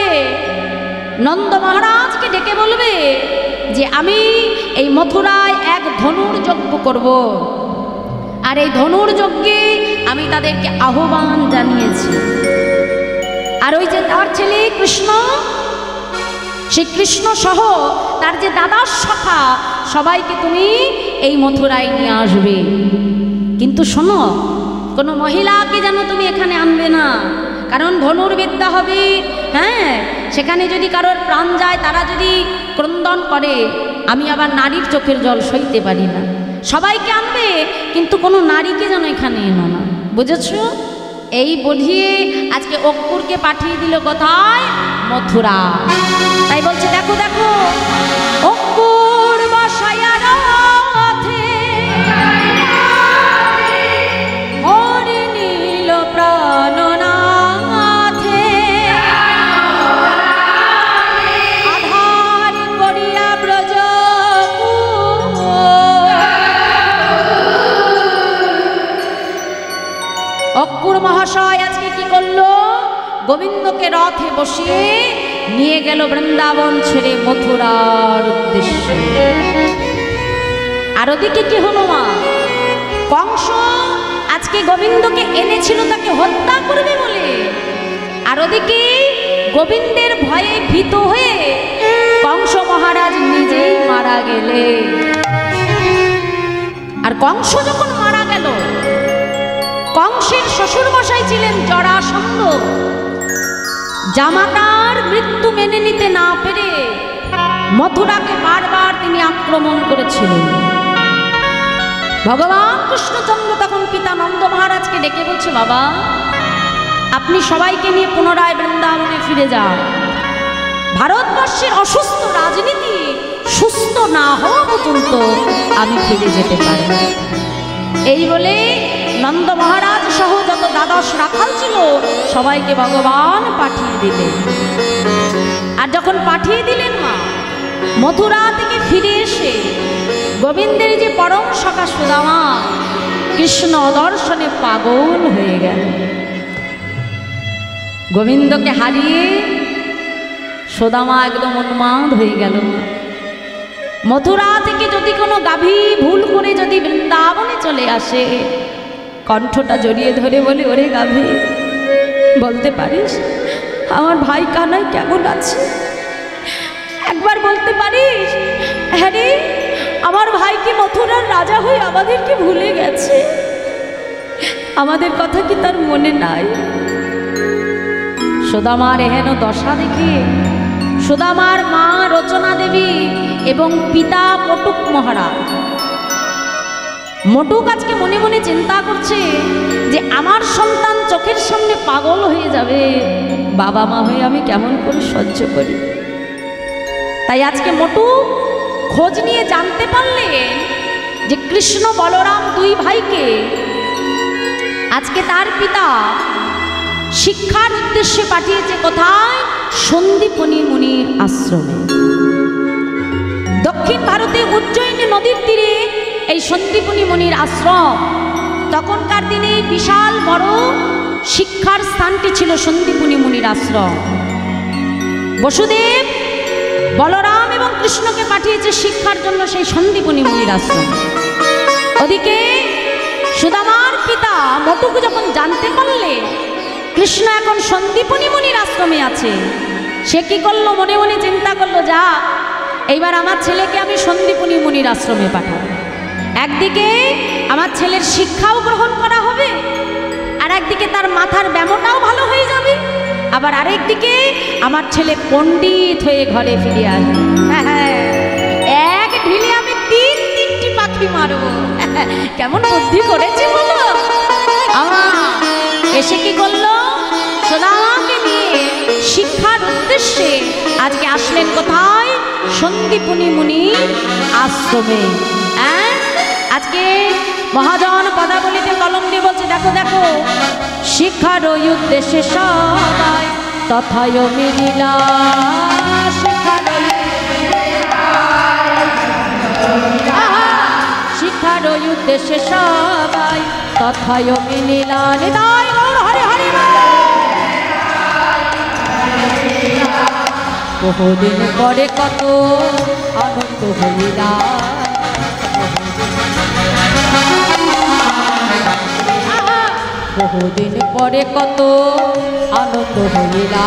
নন্দ মহারাজকে ডেকে বলবে যে আমি এই মথুরায় এক ধনুর যজ্ঞ করব, আর এই ধনুর যজ্ঞে আমি তাদেরকে আহ্বান জানিয়েছি। আর ওই যে তার ছেলে কৃষ্ণ, সেই কৃষ্ণ সহ তার যে দাদার সখা সবাইকে তুমি এই মথুরায় নিয়ে আসবে। কিন্তু শোনো, কোনো মহিলাকে যেন তুমি এখানে আনবে না, কারণ ধনুর্বিদ্যা হবে, হ্যাঁ, সেখানে যদি কারোর প্রাণ যায়, তারা যদি ক্রন্দন করে, আমি আবার নারীর চোখের জল সইতে পারি না। সবাইকে আনবে, কিন্তু কোনো নারীকে যেন এখানে এনো না, বুঝেছ? এই বুঝিয়ে আজকে অক্কুরকে পাঠিয়ে দিল কোথায়? মথুরা। তাই বলছে দেখো দেখো অক্কুর বসায়া রথে হরি নীল প্রাণনাথে আধার করিয়া ব্রজ অক্কুর মহাশয় আজকে কি করলো? গোবিন্দকে রথে বসিয়ে নিয়ে গেল বৃন্দাবন ছেড়ে মথুরার উদ্দেশ্যে। আর ওদিকে কি হলো মা? কংস আজকে গোবিন্দকে এনেছিল তাকে হত্যা করবে বলে, আর ওদিকে গোবিন্দের ভয়ে ভীত হয়ে কংস মহারাজ নিজেই মারা গেলে। আর কংস যখন মারা গেল, কংসের শ্বশুর মশাই ছিলেন জরাসন্ধ। জামাতার মৃত্যু মেনে নিতে না পেরে মথুরাকে বারবার আক্রমণ করেছিলেন। ভগবান কৃষ্ণচন্দ্র তখন পিতা নন্দ মহারাজকে ডেকে বলছে, বাবা আপনি সবাইকে নিয়ে পুনরায় বৃন্দাবনে ফিরে যান। ভারতবর্ষের অসুস্থ রাজনীতি সুস্থ না হওয়া পর্যন্ত আমি ফিরে যেতে পারি। এই বলে নন্দ মহারাজ সহ যত দ্বাদশ রাখাল ছিল সবাইকে ভগবান পাঠিয়ে দিলেন। আর যখন পাঠিয়ে দিলেন মা, মথুরা থেকে ফিরে এসে গোবিন্দের যে পরম সখা সুদামা কৃষ্ণ দর্শনে পাগল হয়ে গেল। গোবিন্দকে হারিয়ে সুদামা একদম উন্মাদ হয়ে গেল। মথুরা থেকে যদি কোনো গাভী ভুল করে যদি বৃন্দাবনে চলে আসে, কণ্ঠটা জড়িয়ে ধরে বলে, ওরে গাভী বলতে পারিস আমার ভাই কানাই কেমন আছে? একবার বলতে পারিস? হ্যাঁ রে, আমার ভাই কি মথুরার রাজা হয়ে আমাদেরকে ভুলে গেছে? আমাদের কথা কি তার মনে নাই? সুদামার এহেন দশা দেখে সুদামার মা রচনা দেবী এবং পিতা মটুক মহারাজ, মটুক আজকে মনে মনে চিন্তা করছে যে আমার সন্তান চোখের সামনে পাগল হয়ে যাবে, বাবা মা হয়ে আমি কেমন করে সহ্য করি। তাই আজকে মটুক খোঁজ নিয়ে জানতে পারলেন যে কৃষ্ণ বলরাম দুই ভাইকে আজকে তার পিতা শিক্ষার উদ্দেশ্যে পাঠিয়েছে। কোথায়? সন্দীপনী মুনির আশ্রমে। দক্ষিণ ভারতে উজ্জয়িনী নদীর তীরে এই সন্দীপনী মুনির আশ্রম। তখনকার দিনে বিশাল বড় শিক্ষার স্থানটি ছিল সন্দীপনী মুনির আশ্রম। বসুদেব বলরাম এবং কৃষ্ণকে পাঠিয়েছে শিক্ষার জন্য সেই সন্দীপনী মুনির আশ্রম। ওদিকে সুদামার পিতা মটুক যখন জানতে পারলে কৃষ্ণ এখন সন্দীপনী মুনির আশ্রমে আছে, সে কি করলো? মনে মনে চিন্তা করলো, যা এইবার আমার ছেলেকে আমি সন্দীপনী মুনির আশ্রমে পাঠাবো। একদিকে আমার ছেলের শিক্ষাও গ্রহণ করা হবে, আর একদিকে তার মাথার ব্যায়ামটাও ভালো হয়ে যাবে, আবার আরেকদিকে আমার ছেলে পণ্ডিত হয়ে ঘরে ফিরে আসবে। হ্যাঁ, এক ঢিলে আমি তিনটি পাখি মারবো। কেমন বুদ্ধি করেছি বলো? আমার এসে কি করলো? সুদামাকে নিয়ে শিক্ষার উদ্দেশ্যে আজকে আসলেন কোথায়? সন্দীপনী মুনির আশ্রমে। আজকে মহাজন পদাবলিতে কলম দিয়ে বলছে, দেখো দেখো শিক্ষার উদ্দেশ্যে সবাই তথায় মিলিলা। শিক্ষার উদ্দেশ্যে সবাই তথায় মিলিলা। নিতাই গৌর হরে হরে। বহুদিন পরে কত আনন্দ হইলা, বহুদিন পরে কত আনন্দ হইলা।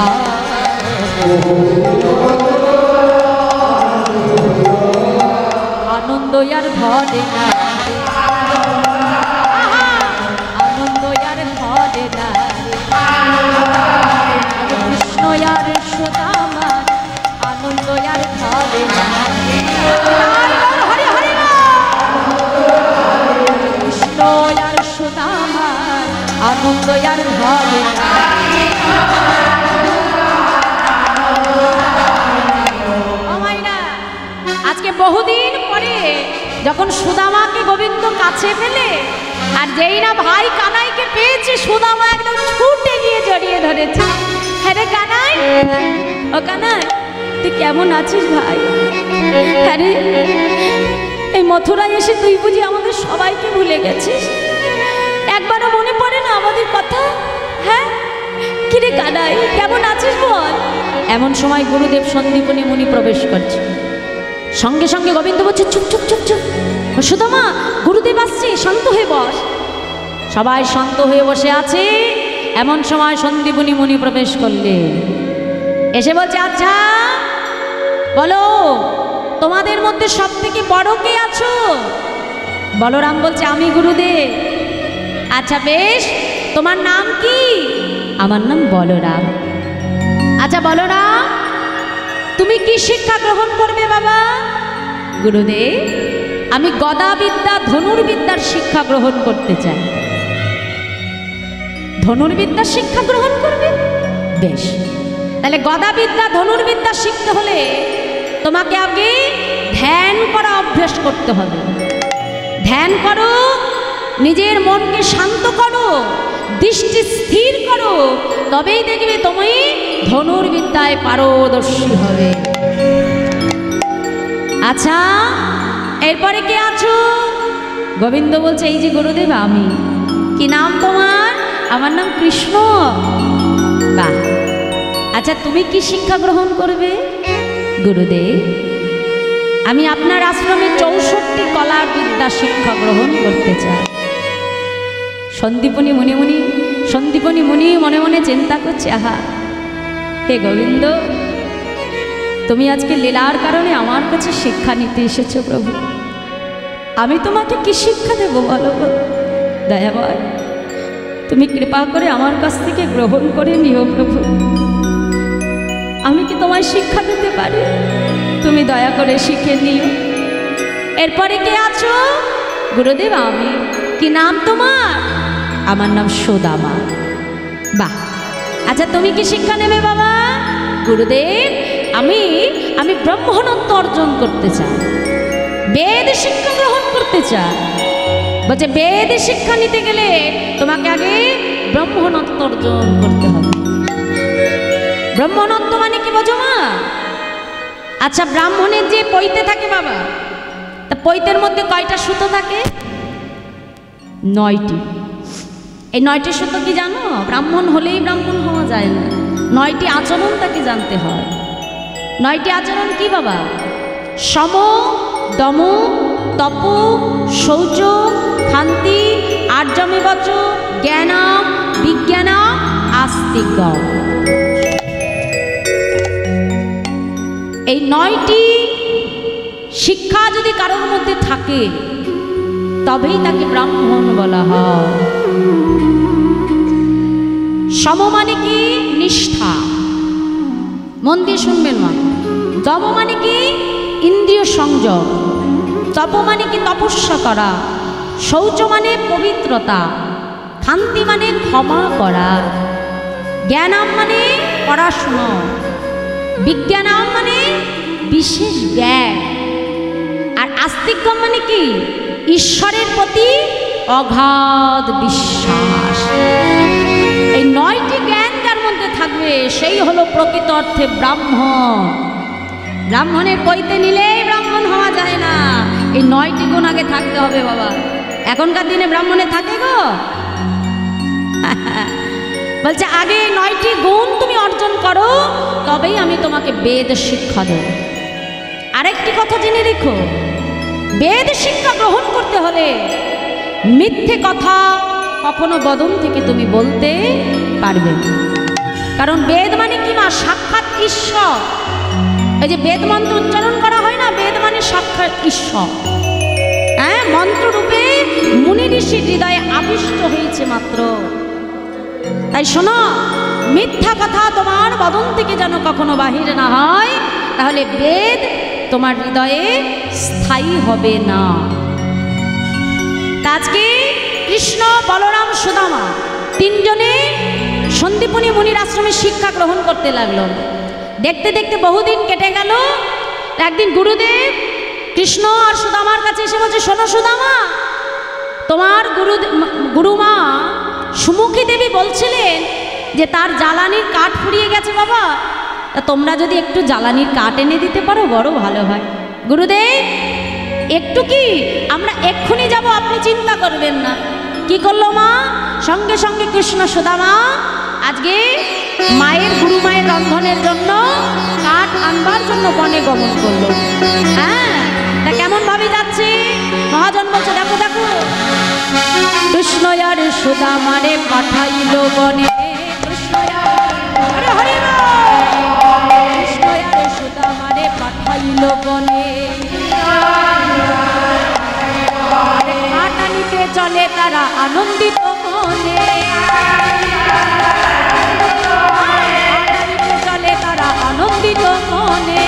আনন্দ আর ধরে না, আনন্দ আর ধরে না। কৃষ্ণ আর সুদামা আনন্দ আর ধরে না। কৃষ্ণ আর সুদামা আনন্দ আর ধরে না। আজকে বহুদিন পরে যখন সুদামাকে গোবিন্দ কাছে পেলে, আর যেই না ভাই কানাইকে পেয়েছে, সুদামা একদম ছুটে গিয়ে জড়িয়ে ধরেছে। হ্যাঁ রে কানাই, ও কানাই তুই কেমন আছিস ভাই? হ্যাঁ রে, এই মথুরায় এসে তুই বুঝি আমাদের সবাইকে ভুলে গেছিস? একবারও মনে পড়ে না আমাদের কথা? হ্যাঁ কিরে কানাই কেমন আছিস বল? এমন সময় গুরুদেব সন্দীপনী মুনি প্রবেশ করছে। সঙ্গে সঙ্গে গোবিন্দ বলছে, চুপ চুপ চুপ চুপ, সুদামা গুরুদেব আসছে, শান্ত হয়ে বস। সবাই শান্ত হয়ে বসে আছে। এমন সময় সন্দীপনী মুনি প্রবেশ করলে, এসে বলছে, আচ্ছা বলো তোমাদের মধ্যে সব থেকে বড় কে আছো? বলরাম বলছে, আমি গুরুদেব। আচ্ছা বেশ, তোমার নাম কি? আমার নাম বলরাম। আচ্ছা বলরাম, তুমি কি শিক্ষা গ্রহণ করবে বাবা? গুরুদেব আমি গদাবিদ্যা ধনুর্বিদ্যার শিক্ষা গ্রহণ করতে চাই। ধনুর্বিদ্যার শিক্ষা গ্রহণ করবে? বেশ, তাহলে গদাবিদ্যা ধনুর্বিদ্যা শিখতে হলে তোমাকে আগে ধ্যান করা অভ্যাস করতে হবে। ধ্যান করো, নিজের মনকে শান্ত করো, দৃষ্টি স্থির করো, তবেই দেখবে তুমি ধনুর্বিদ্যায় পারদর্শী হবে। আচ্ছা, এরপরে কে আছো? গোবিন্দ বলছে এই যে গুরুদেব আমি। কি নাম তোমার? আমার নাম কৃষ্ণ। বাহ, আচ্ছা তুমি কি শিক্ষা গ্রহণ করবে? গুরুদেব আমি আপনার আশ্রমে 64 কলার বিদ্যা শিক্ষা গ্রহণ করতে চাই। সন্দীপনী মুনি মনে মনে চিন্তা করছে, আহা হে গোবিন্দ, তুমি আজকে লীলার কারণে আমার কাছে শিক্ষা নিতে এসেছো প্রভু, আমি তোমাকে কি শিক্ষা দেব বলো? দয়াময় তুমি কৃপা করে আমার কাছ থেকে গ্রহণ করে নিও প্রভু। আমি কি তোমায় শিক্ষা দিতে পারি? তুমি দয়া করে শিখে নিও। এরপরে কে আছো? গুরুদেব আমি। কি নাম তোমার? আমার নাম সুদামা। বাহ, আচ্ছা তুমি কি শিক্ষা নেবে বাবা? গুরুদেব আমি ব্রহ্মণত্ব অর্জন করতে চাই, বেদ শিক্ষা গ্রহণ করতে চাই। বলছে বেদ শিক্ষা নিতে গেলে তোমাকে আগে ব্রহ্মণত্ব অর্জন করতে হবে। ব্রহ্মণত্ব মানে কি বোঝো মা? আচ্ছা ব্রাহ্মণের যে পৈতে থাকে বাবা, তা পৈতের মধ্যে কয়টা সুতো থাকে? 9টি। এই 9টি সুতো কি জানো? ব্রাহ্মণ হলেই ব্রাহ্মণ হওয়া যায় না, 9টি আচরণ তাকে জানতে হয়। 9টি আচরণ কি বাবা? সম, দম, তপ, শৌচ, ক্ষান্তি, আর্যমেবচ, জ্ঞানম, বিজ্ঞানম, আস্তিক্যম। এই 9টি শিক্ষা যদি কারোর মধ্যে থাকে তবেই তাকে ব্রাহ্মণ বলা হয়। সম মানে কি? নিষ্ঠা, মন দিয়ে শুনবেন মা। দম মানে কি? ইন্দ্রিয় সংযম। তপ মানে কি? তপস্যা করা। শৌচ মানে পবিত্রতা। ক্ষান্তি মানে ক্ষমা করা। জ্ঞানম মানে পড়াশোনা। বিজ্ঞানম মানে বিশেষ জ্ঞান। আর আস্তিক্যম মানে কি? ঈশ্বরের প্রতি অগাধ বিশ্বাস। এই 9টি জ্ঞান যার মধ্যে থাকবে সেই হলো প্রকৃত অর্থে ব্রাহ্মণ। ব্রাহ্মণের পৈতে নিলেই ব্রাহ্মণ হওয়া যায় না, এই 9টি গুণ আগে থাকতে হবে বাবা। এখনকার দিনে ব্রাহ্মণে থাকে গো? বলছে আগে 9টি গুণ তুমি অর্জন করো, তবেই আমি তোমাকে বেদ শিক্ষা দেব। আরেকটি কথা জেনে রেখো, বেদ শিক্ষা গ্রহণ করতে হলে মিথ্যে কথা কখনো বদন থেকে তুমি বলতে পারবে না। কারণ বেদ মানে কি মা? সাক্ষাৎ ঈশ্বর। এই যে বেদ মন্ত্র উচ্চারণ করা হয় না, বেদ মানে সাক্ষাৎ ঈশ্বর। হ্যাঁ, মন্ত্ররূপে মুনি ঋষি হৃদয়ে আবিষ্ট হয়েছে মাত্র। তাই শোনো, মিথ্যা কথা তোমার বদন থেকে যেন কখনো বাহির না হয়, তাহলে বেদ তোমার হৃদয়ে স্থায়ী হবে না। আজকে কৃষ্ণ, বলরাম, সুদামা 3জনে সন্দীপনী মুনির আশ্রমে শিক্ষা গ্রহণ করতে লাগলো। দেখতে দেখতে বহুদিন কেটে গেল। একদিন গুরুদেব কৃষ্ণ আর সুদামার কাছে এসে বলছে, শোনো সুদামা, তোমার গুরুমা সুমুখী দেবী বলছিলেন যে তার জ্বালানির কাঠ ফুরিয়ে গেছে বাবা, তা তোমরা যদি একটু জ্বালানির কাঠ এনে দিতে পারো বড় ভালো হয়। গুরুদেব একটু কি? আমরা এক্ষুনি যাব, আপনি চিন্তা করবেন না। কি করলো মা? সঙ্গে সঙ্গে কৃষ্ণ সুদামা আজকে মায়ের গুরু মায়ের রন্ধনের জন্য কাঠ আনবার জন্য বনে গমন করলো। হ্যাঁ, তা কেমন ভাবে যাচ্ছে? মহাজন বলছে, দেখো দেখো, কৃষ্ণ আর সুদামারে পাঠাইল বনে। কৃষ্ণ আর সুদামারে পাঠাইল বনে। কাঠ আনিতে চলে তারা আনন্দিত মনে। চলে তারা আনন্দিত মনে।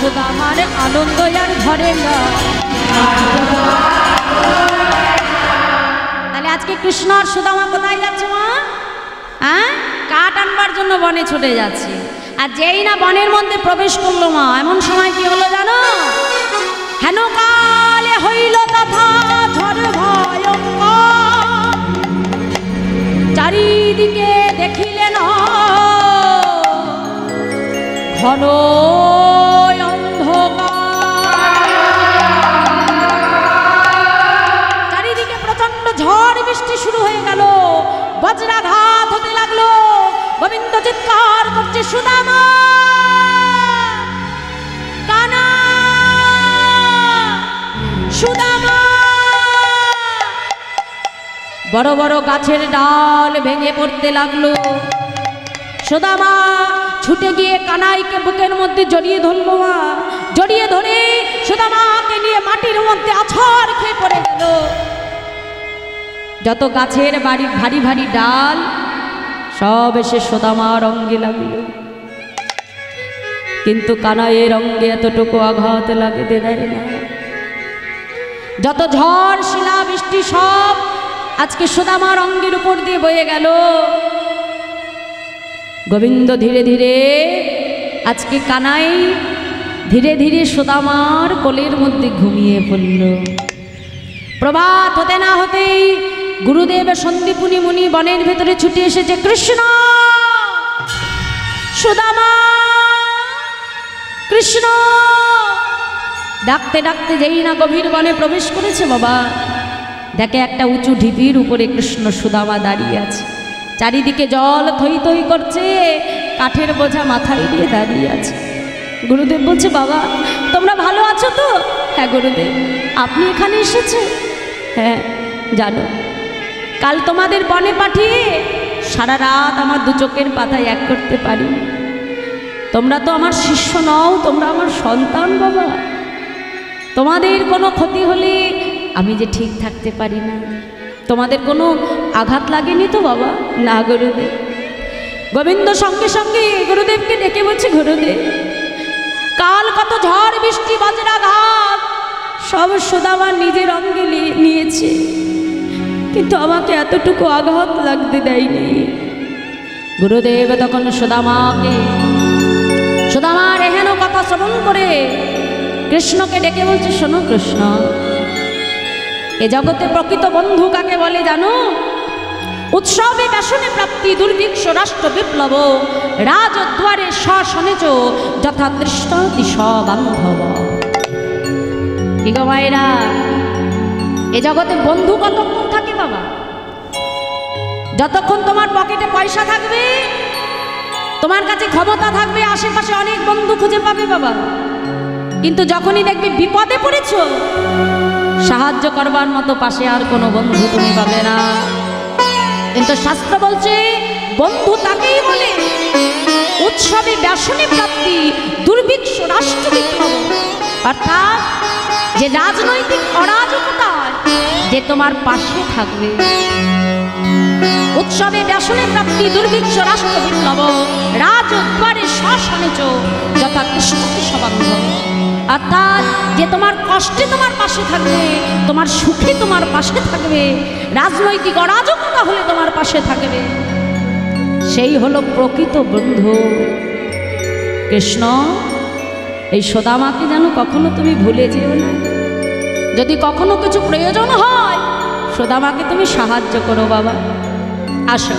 সুদামার আনন্দ আর ধরে না। তাহলে আজকে কৃষ্ণ আর সুদামা কোথায় যাচ্ছে মা? হ্যাঁ, কাঠ আনবার জন্য বনে ছুটে যাচ্ছে। আর যেই না বনের মধ্যে প্রবেশ করলো মা, এমন সময় কি হলো জানো? হেন কালে হইল তথা ঝড় ভয়ঙ্কর, চারিদিকে দেখিলেন ঘন অন্ধকার। চারিদিকে প্রচন্ড ঝড় বৃষ্টি শুরু হয়ে গেল, বজ্রাঘাত হতে লাগলো। গোবিন্দ চিৎকার করছে, সুদামা, কানা, সুদামা। বড় বড় গাছের ডাল ভেঙে পড়তে লাগলো। সুদামা ছুটে গিয়ে কানাইকে বুকের মধ্যে জড়িয়ে ধরলো মা। জড়িয়ে ধরে সুদামাকে নিয়ে মাটির মধ্যে আছাড় খেয়ে পড়ে গেল। যত গাছের বাড়ি ভারী ভারী ডাল সব এসে সুদামার অঙ্গে লাগলো, কিন্তু কানাইয়ের অঙ্গে এতটুকু আঘাত লাগতে দেয় না। যত ঝড় শিলা বৃষ্টি সব আজকে সুদামার অঙ্গের উপর দিয়ে বয়ে গেল। গোবিন্দ ধীরে ধীরে আজকে কানাই ধীরে ধীরে সুদামার কোলের মধ্যে ঘুমিয়ে পড়ল। প্রভাত হতে না হতেই গুরুদেব সন্দীপুনি মুনি বনের ভেতরে ছুটে এসেছে। কৃষ্ণ, সুদামা, কৃষ্ণ ডাকতে ডাকতে যেই না গভীর বনে প্রবেশ করেছে বাবা, দেখে একটা উঁচু ঢিপির উপরে কৃষ্ণ সুদামা দাঁড়িয়ে আছে। চারিদিকে জল থই থই করছে, কাঠের বোঝা মাথায় দিয়ে দাঁড়িয়ে আছে। গুরুদেব বলছে, বাবা তোমরা ভালো আছো তো? হ্যাঁ গুরুদেব, আপনি এখানে এসেছেন? হ্যাঁ, জানো কাল তোমাদের বনে পাঠিয়ে সারা রাত আমার দু চোখের পাতায় এক করতে পারি। তোমরা তো আমার শিষ্য নও, তোমরা আমার সন্তান বাবা। তোমাদের কোনো ক্ষতি হলে আমি যে ঠিক থাকতে পারি না। তোমাদের কোনো আঘাত লাগেনি তো বাবা? না গুরুদেব। গোবিন্দ সঙ্গে সঙ্গে গুরুদেবকে ডেকে বলছে, গুরুদেব কাল কত ঝড় বৃষ্টি বজ্রাঘাত সব সুদামা নিজের অঙ্গে নিয়েছে, কিন্তু আমাকে এতটুকু আঘাত লাগতে দেয়নি। গুরুদেব তখন সুদামার এহেন কথা শ্রবণ করে কৃষ্ণকে ডেকে বলছে, শোনো কৃষ্ণ, এ জগতে প্রকৃত বন্ধু কাকে বলে জানো? উৎসবে ব্যাসনে প্রাপ্তি দুর্ভিক্ষ রাষ্ট্র বিপ্লব রাজদ্বারে শাসনেচ যথা দৃষ্টান্তি সবান্ধব। কি গো মায়েরা, এ জগতে বন্ধু কতক্ষণ থাকে বাবা? যতক্ষণ তোমার পকেটে পয়সা থাকবে, তোমার কাছে ক্ষমতা থাকবে, আশেপাশে অনেক বন্ধু খুঁজে পাবে বাবা। কিন্তু যখনই দেখবে বিপদে পড়েছ, সাহায্য করবার মতো পাশে আর কোনো বন্ধু তুমি পাবে না। কিন্তু শাস্ত্র বলছে বন্ধু তাকেই বলে উৎসবে ব্যাসনে প্রাপ্তি দুর্ভিক্ষ রাষ্ট্র বিপ্লব, অর্থাৎ যে রাজনৈতিক অরাজকতায় যে তোমার পাশে থাকবে। উৎসবে ব্যাসনে প্রাপ্তি দুর্ভিক্ষ রাষ্ট্র বিপ্লব রাজদ্বারে শাসনেচ যথা দৃষ্টান্তি সবান্ধব, অর্থাৎ যে তোমার কষ্টে তোমার পাশে থাকবে, তোমার সুখে তোমার পাশে থাকবে, রাজনৈতিক অরাজকতা হলে তোমার পাশে থাকবে, সেই হলো প্রকৃত বন্ধু। কৃষ্ণ, এই সুদামাকে যেন কখনো তুমি ভুলে যেও না। যদি কখনো কিছু প্রয়োজন হয়, সুদামাকে তুমি সাহায্য করো বাবা। আসো,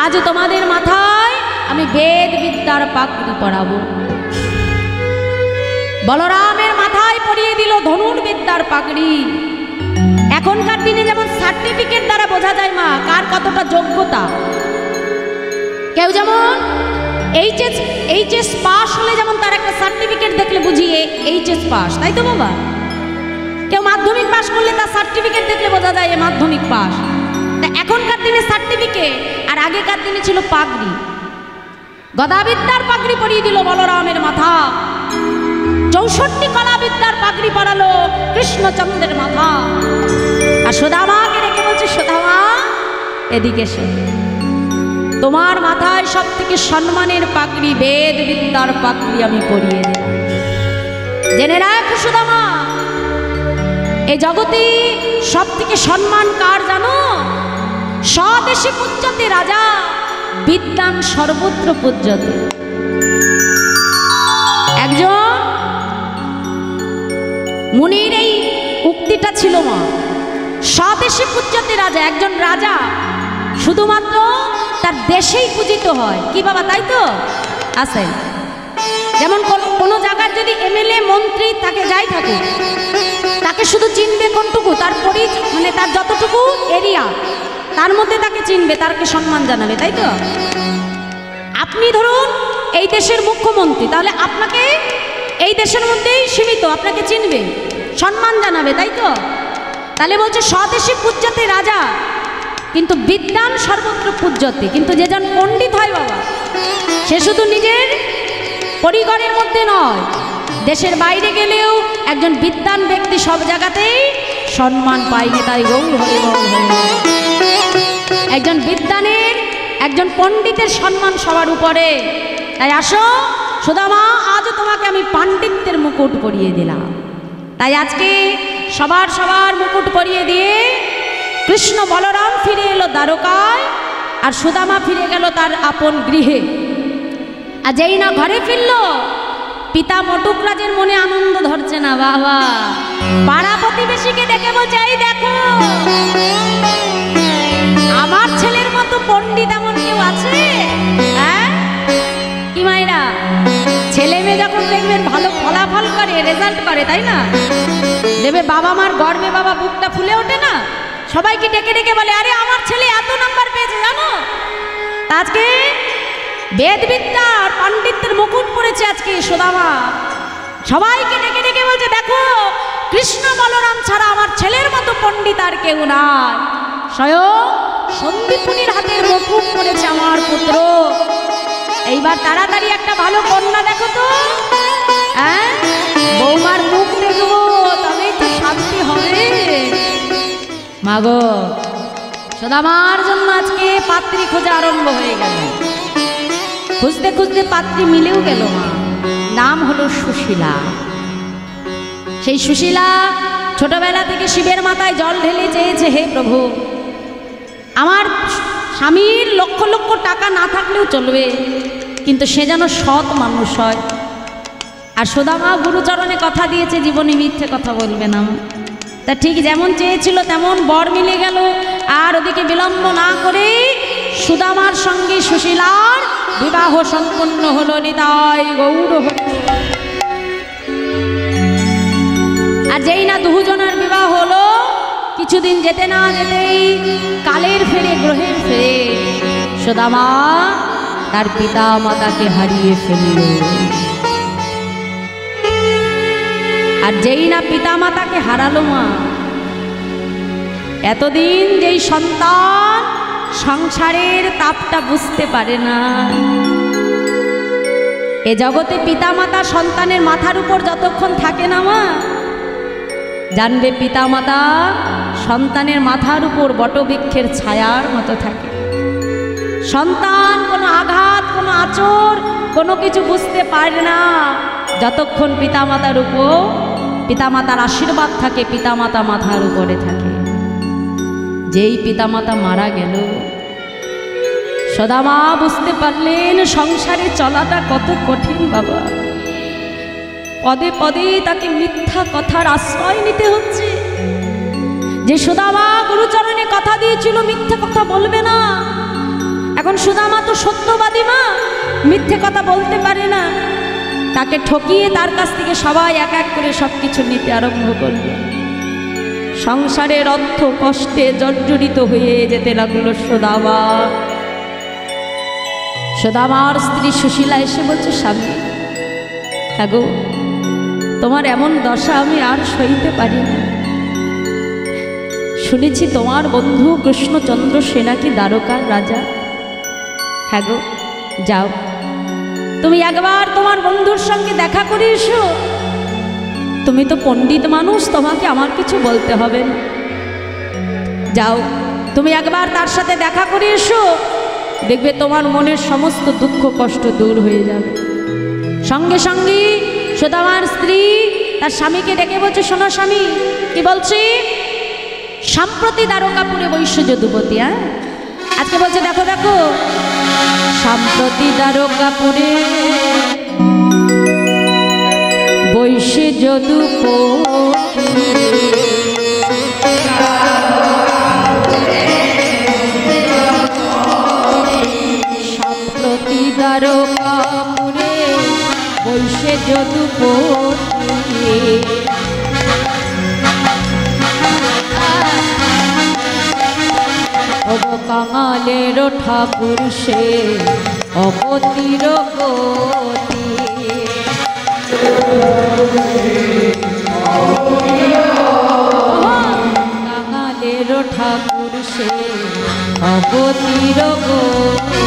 আজ তোমাদের মাথায় আমি বেদ বিদ্যার পাগড়ি পরাবো। বলরামের মাথায় পরিয়ে দিল ধনুর্বিদ্যার পাগড়ি। এখনকার দিনে যেমন সার্টিফিকেট দ্বারা বোঝা যায় মা কার কতটা যোগ্যতা। কেউ যেমন এইচএস পাস হলে যেমন তার একটা সার্টিফিকেট দেখলে বুঝিয়ে এইচএস পাস, তাই তো বাবা? কেউ মাধ্যমিক পাস করলে তার সার্টিফিকেট দেখলে বোঝা যায় মাধ্যমিক পাস। তা এখনকার দিনে সার্টিফিকেট, আর আগেকার দিনে ছিল পাগড়ি। গদাবিদ্যার পাগড়ি পরিয়ে দিল বলরামের মাথা, 64 কলাবিদ্যার পাগড়ি পরালো কৃষ্ণচন্দ্রের মাথা। আর সুদামাকে রেখে বলছে, সুদামা এদিকে এসো, তোমার মাথায় সব থেকে সম্মানের পাগড়ি বেদ বিদ্যার পাগড়ি আমি পরিয়ে দিলাম। জেনে রাখ সুদামা, এই জগতে সব থেকে সম্মান কার জানো? স্বদেশে পূজ্যতে রাজা, বিদ্যান সর্বত্র পূজ্যতে। একজন মুনির এই উক্তিটা ছিল মা, স্বদেশে পূজ্যতে রাজা। একজন রাজা শুধুমাত্র তার দেশেই পূজিত হয়। কি বাবা, তাই তো? আছে যেমন কোনো জায়গার যদি এমএলএ মন্ত্রী তাকে যাই থাকে, তাকে শুধু চিনবে কোনটুকু, তার মানে তার যতটুকু এরিয়া তার মধ্যে তাকে চিনবে, তাকে সম্মান জানাবে, তাই তো? আপনি ধরুন এই দেশের মুখ্যমন্ত্রী, তাহলে আপনাকে এই দেশের মধ্যেই সীমিত, আপনাকে চিনবে, সম্মান জানাবে, তাই তো? তাহলে বলছে স্বদেশে পূজ্যতে রাজা, কিন্তু বিদ্যান সর্বত্র পূজ্যতে। কিন্তু যে জন পণ্ডিত হয় বাবা, সে শুধু নিজের পরিবারের মধ্যে নয়, দেশের বাইরে গেলেও একজন বিদ্বান ব্যক্তি সব জায়গাতেই সম্মান পায়নি। তাই গৌর হরি গৌর হরি। একজন বিদ্বানের, একজন পণ্ডিতের সম্মান সবার উপরে। তাই আসো সুদামা, আজও তোমাকে আমি পাণ্ডিত্যের মুকুট পরিয়ে দিলাম। তাই আজকে সবার মুকুট পরিয়ে দিয়ে কৃষ্ণ বলরাম ফিরে এলো দ্বারকায়, আর সুদামা ফিরে গেল তার আপন গৃহে। আর যেই না ঘরে ফিরল, পিতা মটুকরাজের মনে আনন্দ ধরছে না। বাবা, পাড়া প্রতিবেশীকে দেখে বলছে, এই দেখো আমার ছেলের মতো পণ্ডিত এমন কেউ আছে? হ্যাঁ কি মায়েরা, ছেলে মেয়ে যখন দেখবেন ভালো ফলাফল করে, রেজাল্ট করে, তাই না, দেবে বাবা মার গর্বে বাবা বুকটা ফুলে ওঠে না? সবাইকে ডেকে ডেকে বলে, আরে আমার ছেলে এত নাম্বার পেয়েছে জানো। আজকে বেদবিদ্যা আর পাণ্ডিত্যের মুকুট পড়েছে আজকে সুদামা। সবাইকে ডেকে ডেকে বলছে, দেখো কৃষ্ণ বলরাম ছাড়া আমার ছেলের মতো পণ্ডিত আর কেউ নাই। স্বয়ং সন্দীপুনির হাতের মুকুট পড়েছে আমার পুত্র। এইবার তাড়াতাড়ি একটা ভালো কন্যা দেখো তো, হ্যাঁ বৌমার মুখ দেখবো, তবেই তো শান্তি হবে। মাগো, সুদামার জন্য আজকে পাত্রী খোঁজা আরম্ভ হয়ে গেল। খুঁজতে খুঁজতে পাত্রী মিলেও গেল মা। নাম হলো সুশীলা। সেই সুশীলা ছোটবেলা থেকে শিবের মাথায় জল ঢেলে চেয়েছে, হে প্রভু, আমার স্বামীর লক্ষ লক্ষ টাকা না থাকলেও চলবে, কিন্তু সে যেন সৎ মানুষ হয়। আর সুদামা গুরুচরণে কথা দিয়েছে, জীবনে মিথ্যে কথা বলবে না। তা ঠিক যেমন চেয়েছিল তেমন বর মিলে গেল। আর ওদিকে বিলম্ব না করে সুদামার সঙ্গে সুশীলার বিবাহ সম্পন্ন হলো। নিতাই গৌর হরি। আর যেই না দুজনের বিবাহ হলো, কিছুদিন যেতে না যেতেই কালের ফেরে গ্রহের ফেরে সুদামা তার পিতা মাতাকে হারিয়ে ফেলল। আর যেই না পিতা মাতাকে হারালো মা, এতদিন যেই সন্তান সংসারের তাপটা বুঝতে পারে না, এ জগতে পিতা মাতা সন্তানের মাথার উপর যতক্ষণ থাকে না মা, জানবে পিতা মাতা সন্তানের মাথার উপর বটবৃক্ষের ছায়ার মতো থাকে। সন্তান কোনো আঘাত, কোনো আঁচড়, কোনো কিছু বুঝতে পারে না যতক্ষণ পিতামাতার উপর পিতামাতার আশীর্বাদ থাকে, পিতামাতা মাথার উপরে থাকে। যেই পিতামাতা মারা গেল, সুদামা বুঝতে পারলেন সংসারে চলাটা কত কঠিন বাবা। পদে পদে তাকে মিথ্যা কথার আশ্রয় নিতে হচ্ছে। যে সুদামা গুরুচরণে কথা দিয়েছিল মিথ্যে কথা বলবে না, এখন সুদামা তো সত্যবাদী মা, মিথ্যে কথা বলতে পারে না। তাকে ঠকিয়ে তার কাছ থেকে সবাই এক এক করে সব কিছু নিতে আরম্ভ করবে। সংসারের অর্থ কষ্টে জর্জরিত হয়ে যেতে লাগলো সুদামা। সুদামার স্ত্রী সুশীলা এসে বলছে, স্বামী, হ্যাঁ গো, তোমার এমন দশা আমি আর সইতে পারি না। শুনেছি তোমার বন্ধু কৃষ্ণচন্দ্র সে নাকি দ্বারকার রাজা। হ্যাঁ গো, যাও তুমি একবার তোমার বন্ধুর সঙ্গে দেখা করে এসো। তুমি তো পণ্ডিত মানুষ, তোমাকে আমার কিছু বলতে হবে না। যাও তুমি একবার তার সাথে দেখা করে এসো, দেখবে তোমার মনের সমস্ত দুঃখ কষ্ট দূর হয়ে যাবে। সঙ্গে সঙ্গে সুদামার স্ত্রী তার স্বামীকে ডেকে বলছে, শোনো স্বামী, কি বলছি? সম্প্রতি দ্বারকাপুরে বৈশ্য যদুপতি, আজকে বলছে দেখো দেখো, সম্প্রতি দ্বারকাপুরে বৈশ্য যদুপতি, সম্প্রতি দ্বারকাপুরে বৈশ্য যদুপতি, কাঙালের ঠাকুর সে অগতির গতি, কাঙালের ঠাকুর সে অগতির গতি,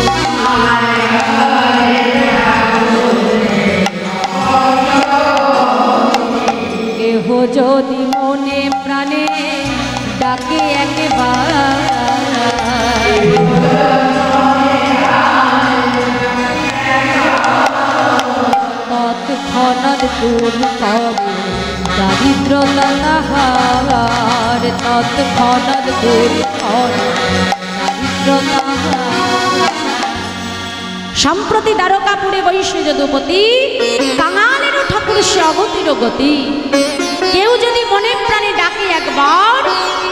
কেহ যদি মনে প্রাণে ডাকে একবার, তৎক্ষণাৎ দূর করে দারিদ্রতা তাহার, তৎক্ষণাৎ দূর করে দারিদ্রতা। সম্প্রতি দ্বারকাপুরে বৈশ্য যদুপতি, কাঙালের ঠাকুর সে অগতির গতি, কেউ যদি মনে প্রাণে ডাকে একবার,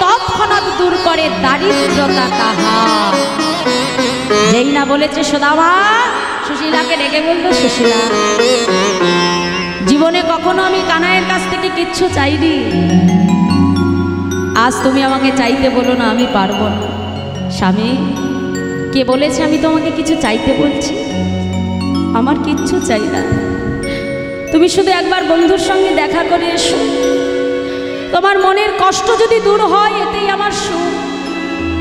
তৎক্ষণাৎ দূর করে দারিদ্রতা তাহার। যেই না বলেছে সুদামা, সুশীলাকে ডেকে বলল, সুশীলা, জীবনে কখনো আমি কানাইয়ের কাছ থেকে কিচ্ছু চাইনি, আজ তুমি আমাকে চাইতে বলো না, আমি পারবো না। স্বামী, কে বলেছে আমি তোমাকে কিছু চাইতে বলছি? আমার কিচ্ছু চাই না, তুমি শুধু একবার বন্ধুর সঙ্গে দেখা করে এসো, তোমার মনের কষ্ট যদি দূর হয় এতেই আমার সুখ,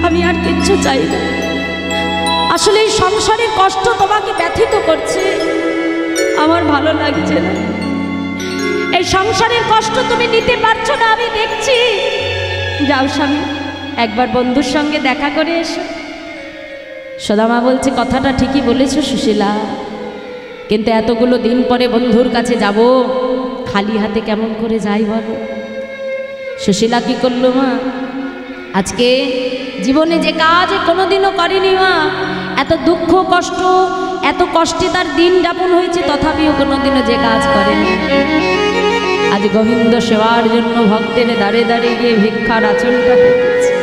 আমি আর কিচ্ছু চাই না। আসলে এই সংসারের কষ্ট তোমাকে ব্যথিত করছে, আমার ভালো লাগছে না। এই সংসারের কষ্ট তুমি নিতে পারছো না, আমি দেখছি। যাও স্বামী, একবার বন্ধুর সঙ্গে দেখা করে এসো। সুদামা বলছে, কথাটা ঠিকই বলেছো সুশীলা, কিন্তু এতগুলো দিন পরে বন্ধুর কাছে যাব, খালি হাতে কেমন করে যাই বলো? সুশীলা কি করলো মা, আজকে জীবনে যে কাজ কোনোদিনও করেনি মা, এত দুঃখ কষ্ট, এত কষ্টে তার দিন যাপন হয়েছে, তথাপিও কোনোদিনও যে কাজ করেনি। আজ গোবিন্দ সেবার জন্য ভক্তের দাঁড়ে দাঁড়িয়ে গিয়ে ভিক্ষার আঁচলটা পেতেছে।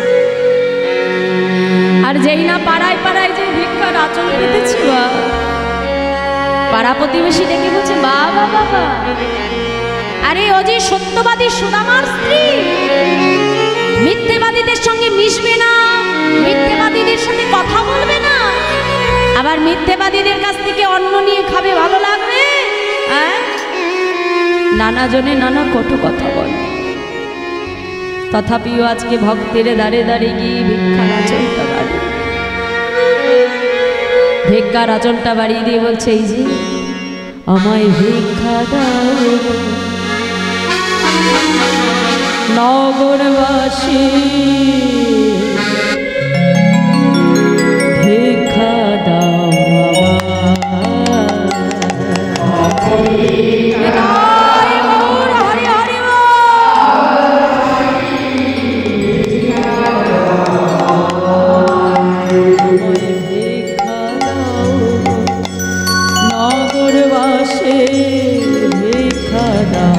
আর যেই না পাড়ায় পাড়ায় যে ভিক্ষার আঁচল পেতেছি, পাড়া প্রতিবেশী ডেকে বলছে, বাবা বাবা, আরে ও যে সত্যবাদী সুদামার স্ত্রী, মিথ্যেবাদীদের সঙ্গে মিশবে না, মিথ্যেবাদীদের সাথে কথা বলবে না, আবার মিথ্যেবাদীদের কাছ থেকে অন্ন নিয়ে খাবে, ভালো লাগবে? নানা জনে নানা কটু কথা বলে, তথাপিও আজকে ভক্তের দাঁড়ে দাঁড়িয়ে গিয়ে ভিক্ষার আঁচলটা বাড়িয়ে, ভিক্ষার আঁচলটা বাড়িয়ে দিয়ে বলছে, এই যে আমায় ভিক্ষা দাও নগরবাসী, ভিক্ষা দাও নগরবাসী, ভিক্ষা দাও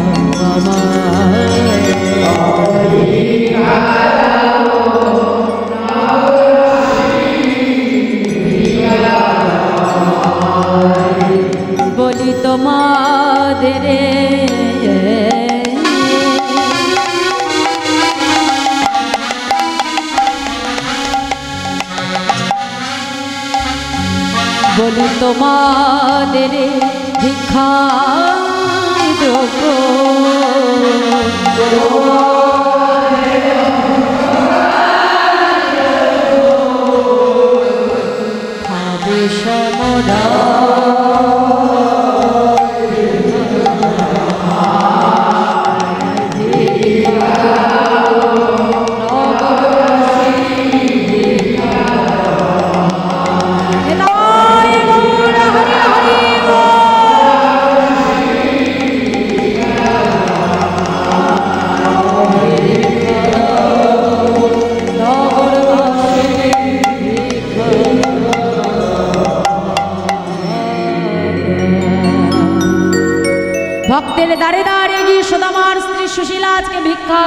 বলি তোমাদের, বলি তোমাদের ভিক্ষা দেবো, খাবে সমরা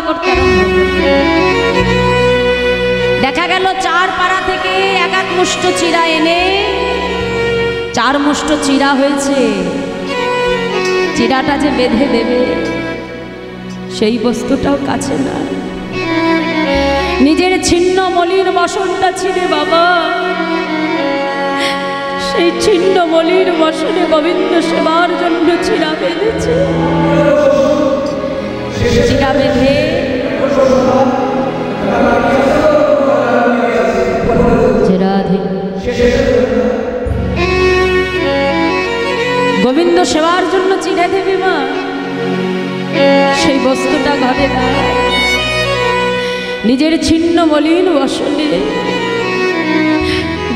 করতে আরম্ভ করলেন। দেখা গেল 4 পাড়া থেকে এক এক মুষ্ট চিরা এনে 4 মুষ্ট চিরা হয়েছে। চিরাটা যে বেঁধে দেবে সেই বস্তুটাও কাছে না। নিজের ছিন্ন মলিন বসনটা ছিঁড়ে বাবা সেই ছিন্ন মলিন বসনে গোবিন্দ সেবার জন্য চিরা বেঁধেছে। চিরা বেঁধে গোবিন্দ সেবার জন্য চিরা দেবে মা, সেই বস্তুটা ঘরে না। নিজের ছিন্ন মলিন বসনে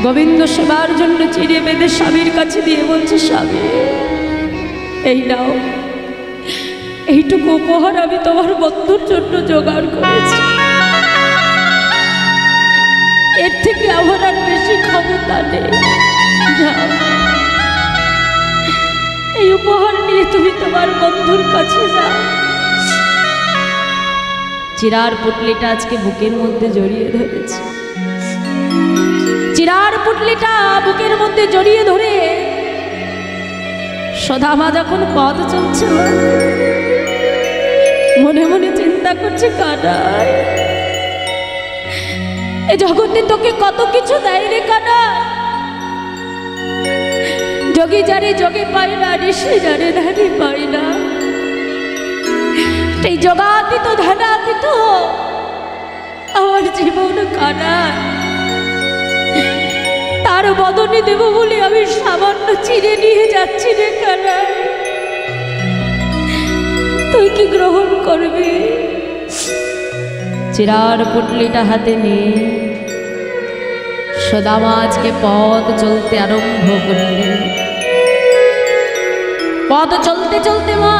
গোবিন্দ সেবার জন্য চিরে বেঁধে স্বামীর কাছে দিয়ে বলছে, স্বামী এই নাও, এইটুকু উপহার আমি তোমার বন্ধুর জন্য জোগাড় করেছি, এর থেকে আমার আর বেশি ক্ষমতা নেই। এই উপহার নিয়ে তুমি তোমার বন্ধুর কাছে যাও। চিরার পুটলিটা আজকে বুকের মধ্যে জড়িয়ে ধরেছে। চিরার পুটলিটা বুকের মধ্যে জড়িয়ে ধরে সদামা যখন পথ চলছে মনে মনে চিন্তা করছে, কানাই এ জগতে তোকে কত কিছু দেয় রে কানাই। যোগী যারে যোগে পায় না, ঋষি যারে ধ্যানে পায় না, সেই জগাতীত ধ্যানাতীত আমার জীবন কানাই তার বদনে দেব বলে আমি সামান্য চিরে নিয়ে যাচ্ছি রে কানাই, তুই কি গ্রহণ করবি? চিরার পুটলিটা হাতে নিয়ে সদামা আজকে পথ চলতে আরম্ভ করলেন। পথ চলতে চলতে মা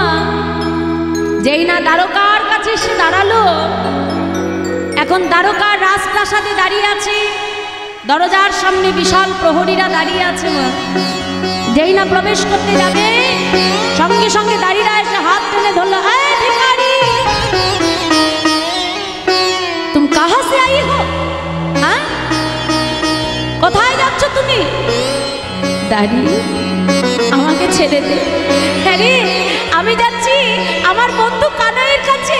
যেই না দ্বারকার কাছে এসে দাঁড়ালো, এখন দ্বারকার রাজপ্রাসাদে দাঁড়িয়ে আছে, দরজার সামনে বিশাল প্রহরীরা দাঁড়িয়ে আছে। মা যেই না প্রবেশ করতে যাবে সঙ্গে সঙ্গে দাঁড়িয়ে এসে হাত টেনে ধরলো, এই ভিখারি তুমি কাহা সে আই হো? হ্যাঁ, কোথায় যাচ্ছ তুমি? দাঁড়িয়ে আমাকে ছেড়ে দে। হ্যাঁ রে, আমি যাচ্ছি আমার বন্ধু কানাইয়ের কাছে,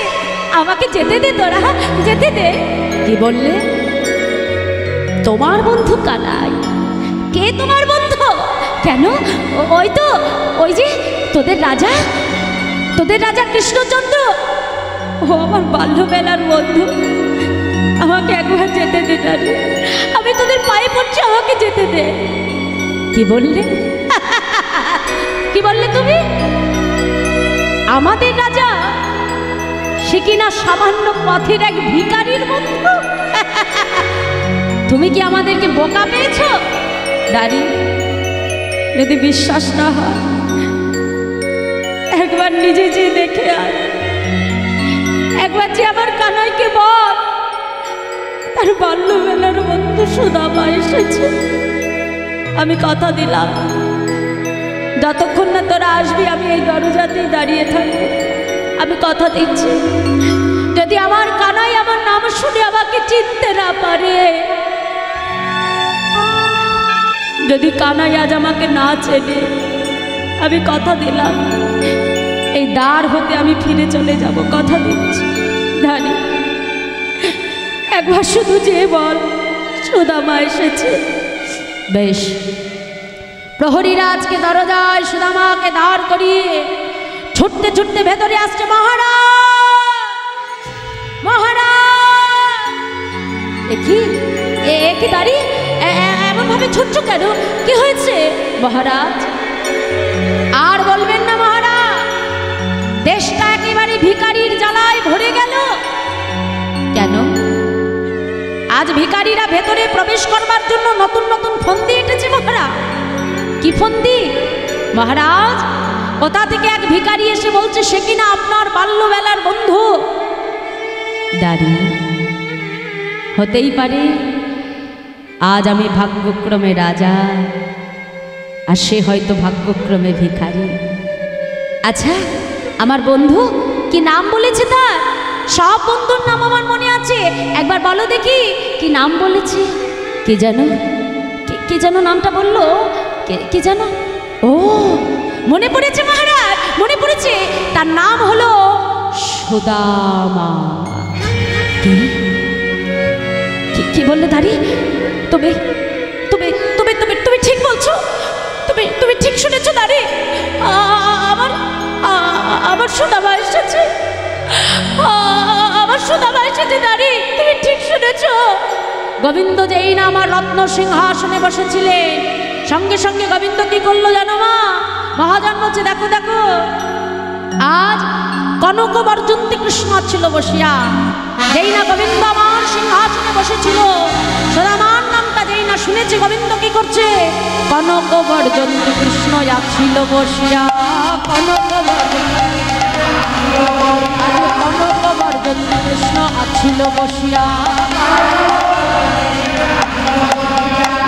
আমাকে যেতে দে, তোরা যেতে দে। কি বললে? তোমার বন্ধু কানাই? কে তোমার বন্ধু? কেন? ওই তো, ওই যে তোদের রাজা কৃষ্ণচন্দ্র, ও আমার বাল্যবেলার বন্ধু। আমাকে একবার যেতে দে দাঁড়ি, আমি তোদের পায়ে পড়ছি, আমাকে যেতে দে। কি বললে? কি বললে তুমি? আমাদের রাজা সে কিনা সামান্য পথের এক ভিখারির বন্ধু? তুমি কি আমাদেরকে বোকা পেয়েছ? দাঁড়ি, যদি বিশ্বাস না হয় একবার নিজে যে দেখে আয়, একবার যে আমার কানাইকে বল তার বাল্যবেলার বন্ধু সুদামা এসেছে। আমি কথা দিলাম যতক্ষণ না তোরা আসবি আমি এই দরজাতেই দাঁড়িয়ে থাকবো। আমি কথা দিচ্ছি, যদি আমার কানাই আমার নাম শুনে আমাকে চিনতে না পারে, যদি কানাই আজ আমাকে না চেনে, আমি কথা দিলাম এই দ্বার হতে আমি ফিরে চলে যাব। কথা দিচ্ছি, ধানি একবার শুধু যে বল সুদামা এসেছে। বেশ, প্রহরীরা আজকে দরজায় সুদামাকে দাঁড় করিয়ে ছুটতে ছুটতে ভেতরে আসছে। মহারাজ, কি দাঁড়িয়ে এমন ভাবে ছুটছো কেন? কি হয়েছে মহারাজ? আর বলবেন না মহারাজ, দেশটা একেবারে ভিখারির জ্বালায় ভরে গেল। কেন? আজ ভিখারিরা ভেতরে প্রবেশ করবার জন্য নতুন নতুন ফন্দি এঁটেছে মহারাজ। কি ফন্দি? মহারাজ, কোথা থেকে এক ভিখারি এসে বলছে সে কিনা আপনার বাল্যবেলার বন্ধু। দাঁড়ি, হতেই পারে আজ আমি ভাগ্যক্রমে রাজা আর সে হয়তো ভাগ্যক্রমে ভিখারি। আচ্ছা, আমার বন্ধু কি নাম বলেছে তার? সব বন্ধুর নাম আমার মনে আছে। একবার বলো দেখি কি নাম বলেছে? কে জানো, কে যেন নামটা বললো, কে জানো? ও মনে পড়েছে মহারাজ, মনে পড়েছে। তার নাম হলো সুদামা। কি বললে দাঁড়ি? তবে তবে তবে তবে তুমি ঠিক বলছো, তুমি ঠিক শুনেছো দাঁড়ি। আমার সুদামা এসেছে, আমার সুদামা এসেছে দাঁড়ি, তুমি ঠিক শুনেছো। গোবিন্দ যেই না আমার রত্ন সিংহাসনে বসেছিলেন, সঙ্গে সঙ্গে গোবিন্দ কি করলো জানো মা? মহাজন বলছে দেখো দেখো, আজ কনক বর্জন্তী কৃষ্ণ ছিল বসিয়া। যেই না গোবিন্দ আমার সিংহাসনে বসেছিল, সুদামার নামটা যেই না শুনেছে, গোবিন্দ কি করছে? কনক বর্জন্তী কৃষ্ণ ছিল বসিয়া, কনক বর্জন্তী কৃষ্ণ ছিল বসিয়া।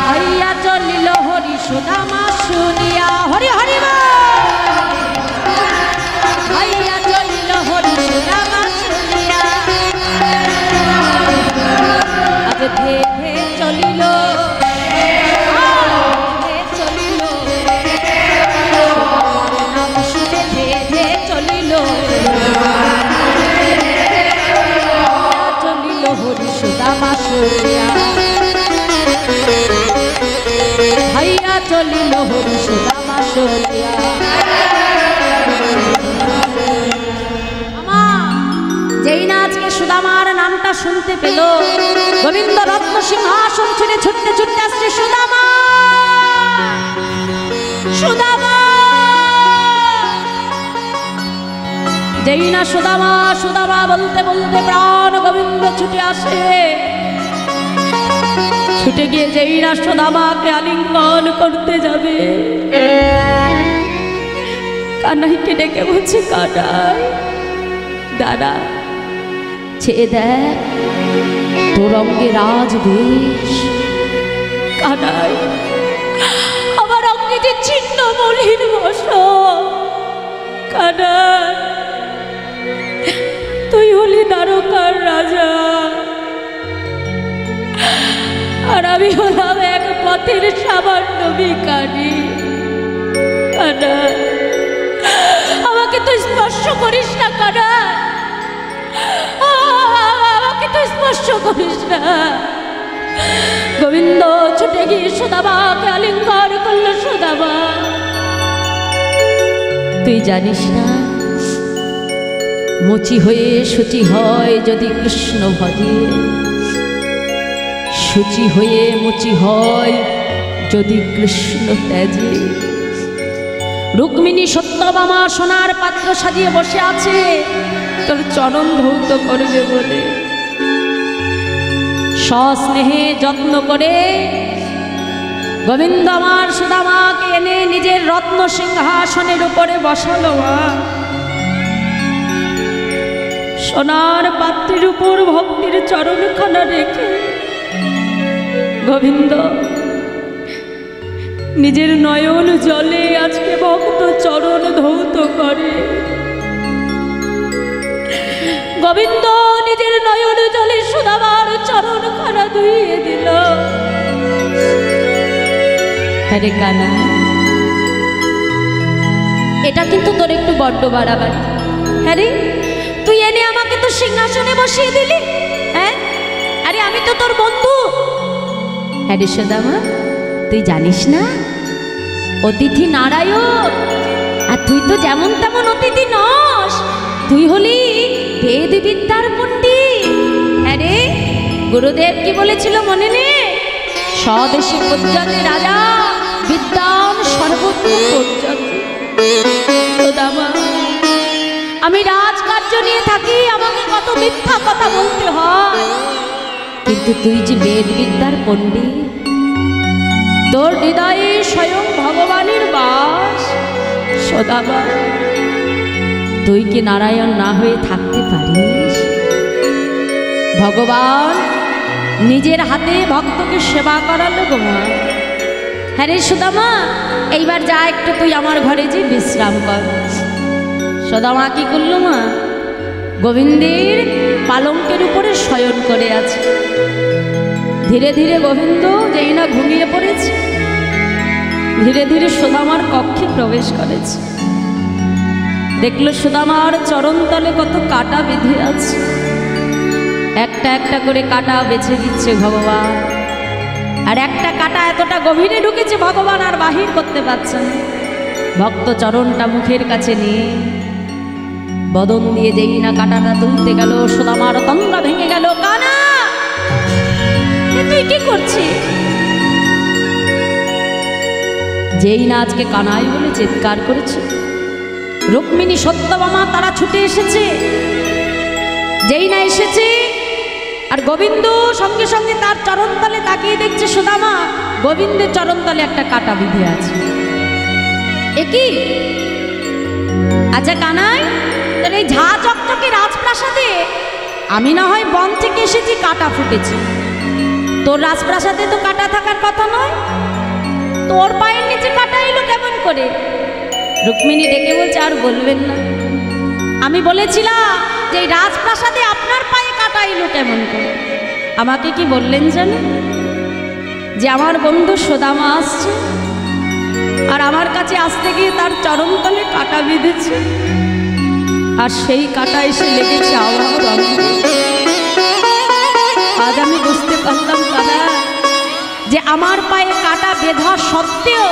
হইয়া চলিল হরি সুদামা শুনিয়া, হরি হরি হইয়া চলিল হরি সুদামা শুনিয়া। আজ ভেবে চলিল, চলিল নাম শুনে ভেবে চলিল, চলিল হরি সুদামা শুনিয়া। হইয়া চলিল হরি সুদামা শুনিয়া। যেই না আজকে সুদামার নামটা শুনতে পেল, গোবিন্দ রত্ন সিংহাসন ছেড়ে ছুটতে ছুটতে আসছে। সুদামা, সুদামা। যেই না সুদামা সুদামা বলতে বলতে প্রাণ গোবিন্দ ছুটে আসে। ছুটে গিয়ে যেই না সুদামাকে আলিঙ্গন করতে যাবে, কানাইকে ডেকে বলছে, কানাই দাদা ছেড়ে দেখ তোর অঙ্গে রাজবেশ। কানাই আমার অঙ্গে যে ছিন্ন মলিন বসন, কানাই তুই হলি দ্বারকার রাজা, আর আমি হলাম এক পথের সামান্য ভিখারি। কানাই আমাকে তুই স্পর্শ করিস না, কানাই আমাকে তুই স্পর্শ করিস না। গোবিন্দ ছুটে গিয়ে সুদামাকে আলিঙ্গন করলো। সুদামা তুই জানিস না, মুচি হয়ে শুচি হয় যদি কৃষ্ণ ভজে, শুচি হয়ে মুচি হয় যদি কৃষ্ণ ত্যাজে। রুক্মিণী সত্যভামা সোনার পাত্র সাজিয়ে বসে আছে তোর চরণ ধৌত করবে বলে, সস্নেহে যত্ন করে গোবিন্দ আমার সুদামাকে এনে নিজের রত্ন সিংহাসনের উপরে বসালো। সোনার পাত্রের উপর ভক্তির চরণখানা রেখে গোবিন্দ নিজের নয়ন জলে আজকে ভক্ত চরণ ধৌত করে। গোবিন্দ নিজের নয়ন জলে সুদামার চরণখানা ধুইয়ে দিল। আরে কানা, এটা কিন্তু তোর একটু বড্ড বাড়াবাড়ি। হ্যাঁ রে, তুই এনে আমাকে তো সিংহাসনে বসিয়ে দিলি। হ্যাঁ, আরে আমি তো তোর বন্ধু। হ্যাঁ রে সুদামা, তুই জানিস না অতিথি নারায়ণ, আর তুই তো যেমন তেমন অতিথি নস, তুই হলি বেদ বিদ্যার পণ্ডিত। হ্যাঁ রে, গুরুদেব কি বলেছিল মনে নে? স্বদেশে পর্যতে রাজা, বিদ্যান সর্বত্র পর্যতে। সুদামা, আমি রাজকার্য নিয়ে থাকি, আমাকে কত মিথ্যা কথা বলতে হয়, কিন্তু তুই যে বেদ বিদ্যার পণ্ডিত, তোর হৃদয়ে স্বয়ং ভগবানের বাস। সুদামা, তুই কি নারায়ণ না হয়ে থাকতে পারিস? ভগবান নিজের হাতে ভক্তকে সেবা করালো গো মা। হ্যাঁ রে সুদামা, এইবার যা একটু তুই আমার ঘরে যে বিশ্রাম কর। সুদামা কি করলো মা? গোবিন্দের পালঙ্কের উপরে শয়ন করে আছে। ধীরে ধীরে গোবিন্দ যেই না ঘুমিয়ে পড়েছে, ধীরে ধীরে সুদামার কক্ষে প্রবেশ করেছে। দেখলো সুদামার চরণতলে কত কাটা বেঁধে আছে, একটা একটা করে কাটা বেছে দিচ্ছে ভগবান। আর একটা কাটা এতটা গভীরে ঢুকেছে ভগবান আর বাহির করতে পারছেন। ভক্ত চরণটা মুখের কাছে নিয়ে বদন দিয়ে যেই না কাটাটা তুলতে গেল, সুদামার তন্দ্রা ভেঙে গেল। কানা, তুই কি করছিস? যেই না আজকে কানাই বলে চিৎকার করেছে, রুক্মিণী সত্যভামা তারা ছুটে এসেছে। যেই না এসেছে আর গোবিন্দ সঙ্গে সঙ্গে তার চরণতলে তাকিয়ে দেখছে সুদামা গোবিন্দের চরণতলে একটা কাটা বিঁধে আছে। একই আচ্ছা কানাই, তোর এই ঝা চকচকে রাজপ্রাসাদে আমি না হয় বন থেকে এসেছি, কাটা ফুটেছে। তোর রাজপ্রাসাদে তো কাটা থাকার কথা নয়, তোর পায়ের নিচে কাটা এলো কেমন করে? রুক্মিণী ডেকে বলছে, আর বলবেন না, আমি বলেছিলাম যে এই রাজপ্রাসাদে আপনার পায়ে কাটা এলো কেমন করে? আমাকে কি বললেন জানেন? যে আমার বন্ধু সুদামা আসছে আর আমার কাছে আসতে গিয়ে তার চরণতলে কাটা বিঁধেছে, আর সেই কাটা এসে লেগেছে আমার অঙ্গে। আজ আমি বুঝতে পারলাম কানা, যে আমার পায়ে কাটা বেঁধা সত্ত্বেও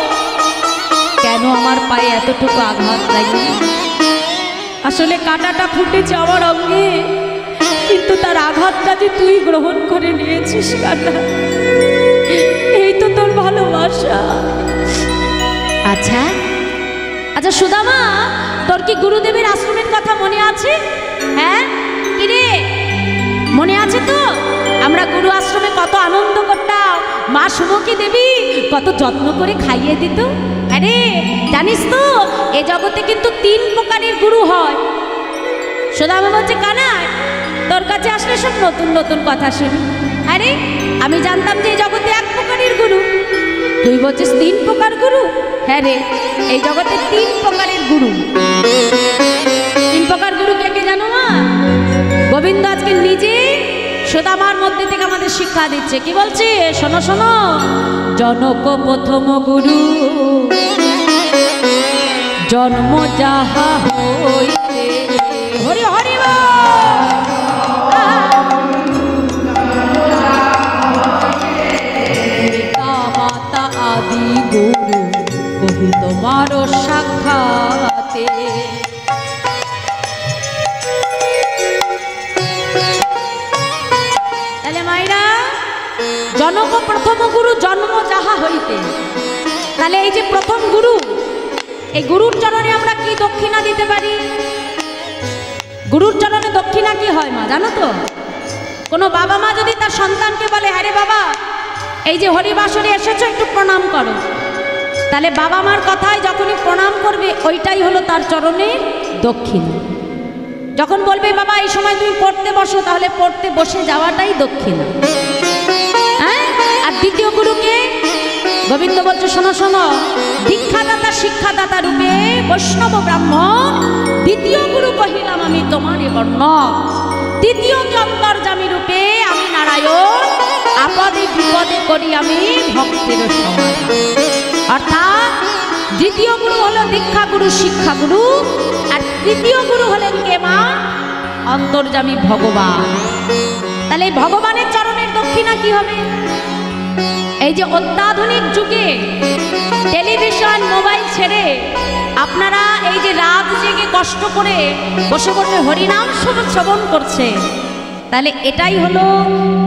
কেন আমার পায়ে এতটুকু আঘাত লাগে। আসলে কাটাটা ফুটেছে আমার অঙ্গে, কিন্তু তার আঘাতটা যে তুই গ্রহণ করে নিয়েছিস কাটা, এই তো তোর ভালোবাসা। আচ্ছা আচ্ছা সুদামা, তোর কি গুরুদেবের আশ্রমের কথা মনে আছে? হ্যাঁ কিরে, মনে আছে তো? আমরা গুরু আশ্রমে কত আনন্দ করতাম, মা সুমুখী দেবী কত যত্ন করে খাইয়ে দিত। আরে জানিস তো এ জগতে কিন্তু 3 প্রকারের গুরু হয়। সুদামা বলছে, কানাই তোর কাছে আসলে সব নতুন নতুন কথা শুনি। আরে আমি জানতাম যে এই জগতে 1 প্রকারের গুরু, তুই বলছিস 3 প্রকার গুরু? হ্যাঁ রে, এই জগতে 3 প্রকারের গুরু। 3 প্রকার গুরু কে কে জানো মা? গোবিন্দ আজকে নিজে সুদামার মধ্যে থেকে আমাদের শিক্ষা দিচ্ছে। কি বলছে শোনো শোনো। জনক প্রথম গুরু, জন্ম যাহা হইতে, হরি হরি মাতা আদি গুরু কহি তোমার সাক্ষাতে। তাহলে মাইরা জনক প্রথম গুরু, জন্ম যাহা হইতে। তাহলে এই যে প্রথম গুরু, এই গুরুর চরণে আমরা কি দক্ষিণা দিতে পারি? গুরুর চরণে দক্ষিণা কি হয় মা জানো তো? কোনো বাবা মা যদি তার সন্তানকে বলে, আরে বাবা এই যে হরিবাসরে এসেছো একটু প্রণাম করো, তাহলে বাবা মার কথায় যখনই প্রণাম করবে ওইটাই হলো তার চরণের দক্ষিণা। যখন বলবে বাবা এই সময় তুমি পড়তে বসো, তাহলে পড়তে বসে যাওয়াটাই দক্ষিণা। হ্যাঁ, আর দ্বিতীয় গুরুকে গোবিন্দ বলছে, শোনো শোনো, দীক্ষাদাতা শিক্ষাদাতা রূপে বৈষ্ণব ব্রাহ্মণ দ্বিতীয় গুরু কহিলাম আমি তোমারে বর্ণ, তৃতীয় অন্তর্যামী রূপে আমি নারায়ণ, আপদে বিপদে করি আমি ভক্তের সমাধান। অর্থাৎ দ্বিতীয় গুরু হলো দীক্ষা গুরু শিক্ষা গুরু, আর তৃতীয় গুরু হলেন কে মা? অন্তর্যামী ভগবান। তাহলে ভগবানের চরণের দক্ষিণা কি হবে? এই যে অত্যাধুনিক যুগে টেলিভিশন মোবাইল ছেড়ে আপনারা এই যে রাত জেগে কষ্ট করে বসে বসে হরিনাম শ্রবণ করছে, তাহলে এটাই হলো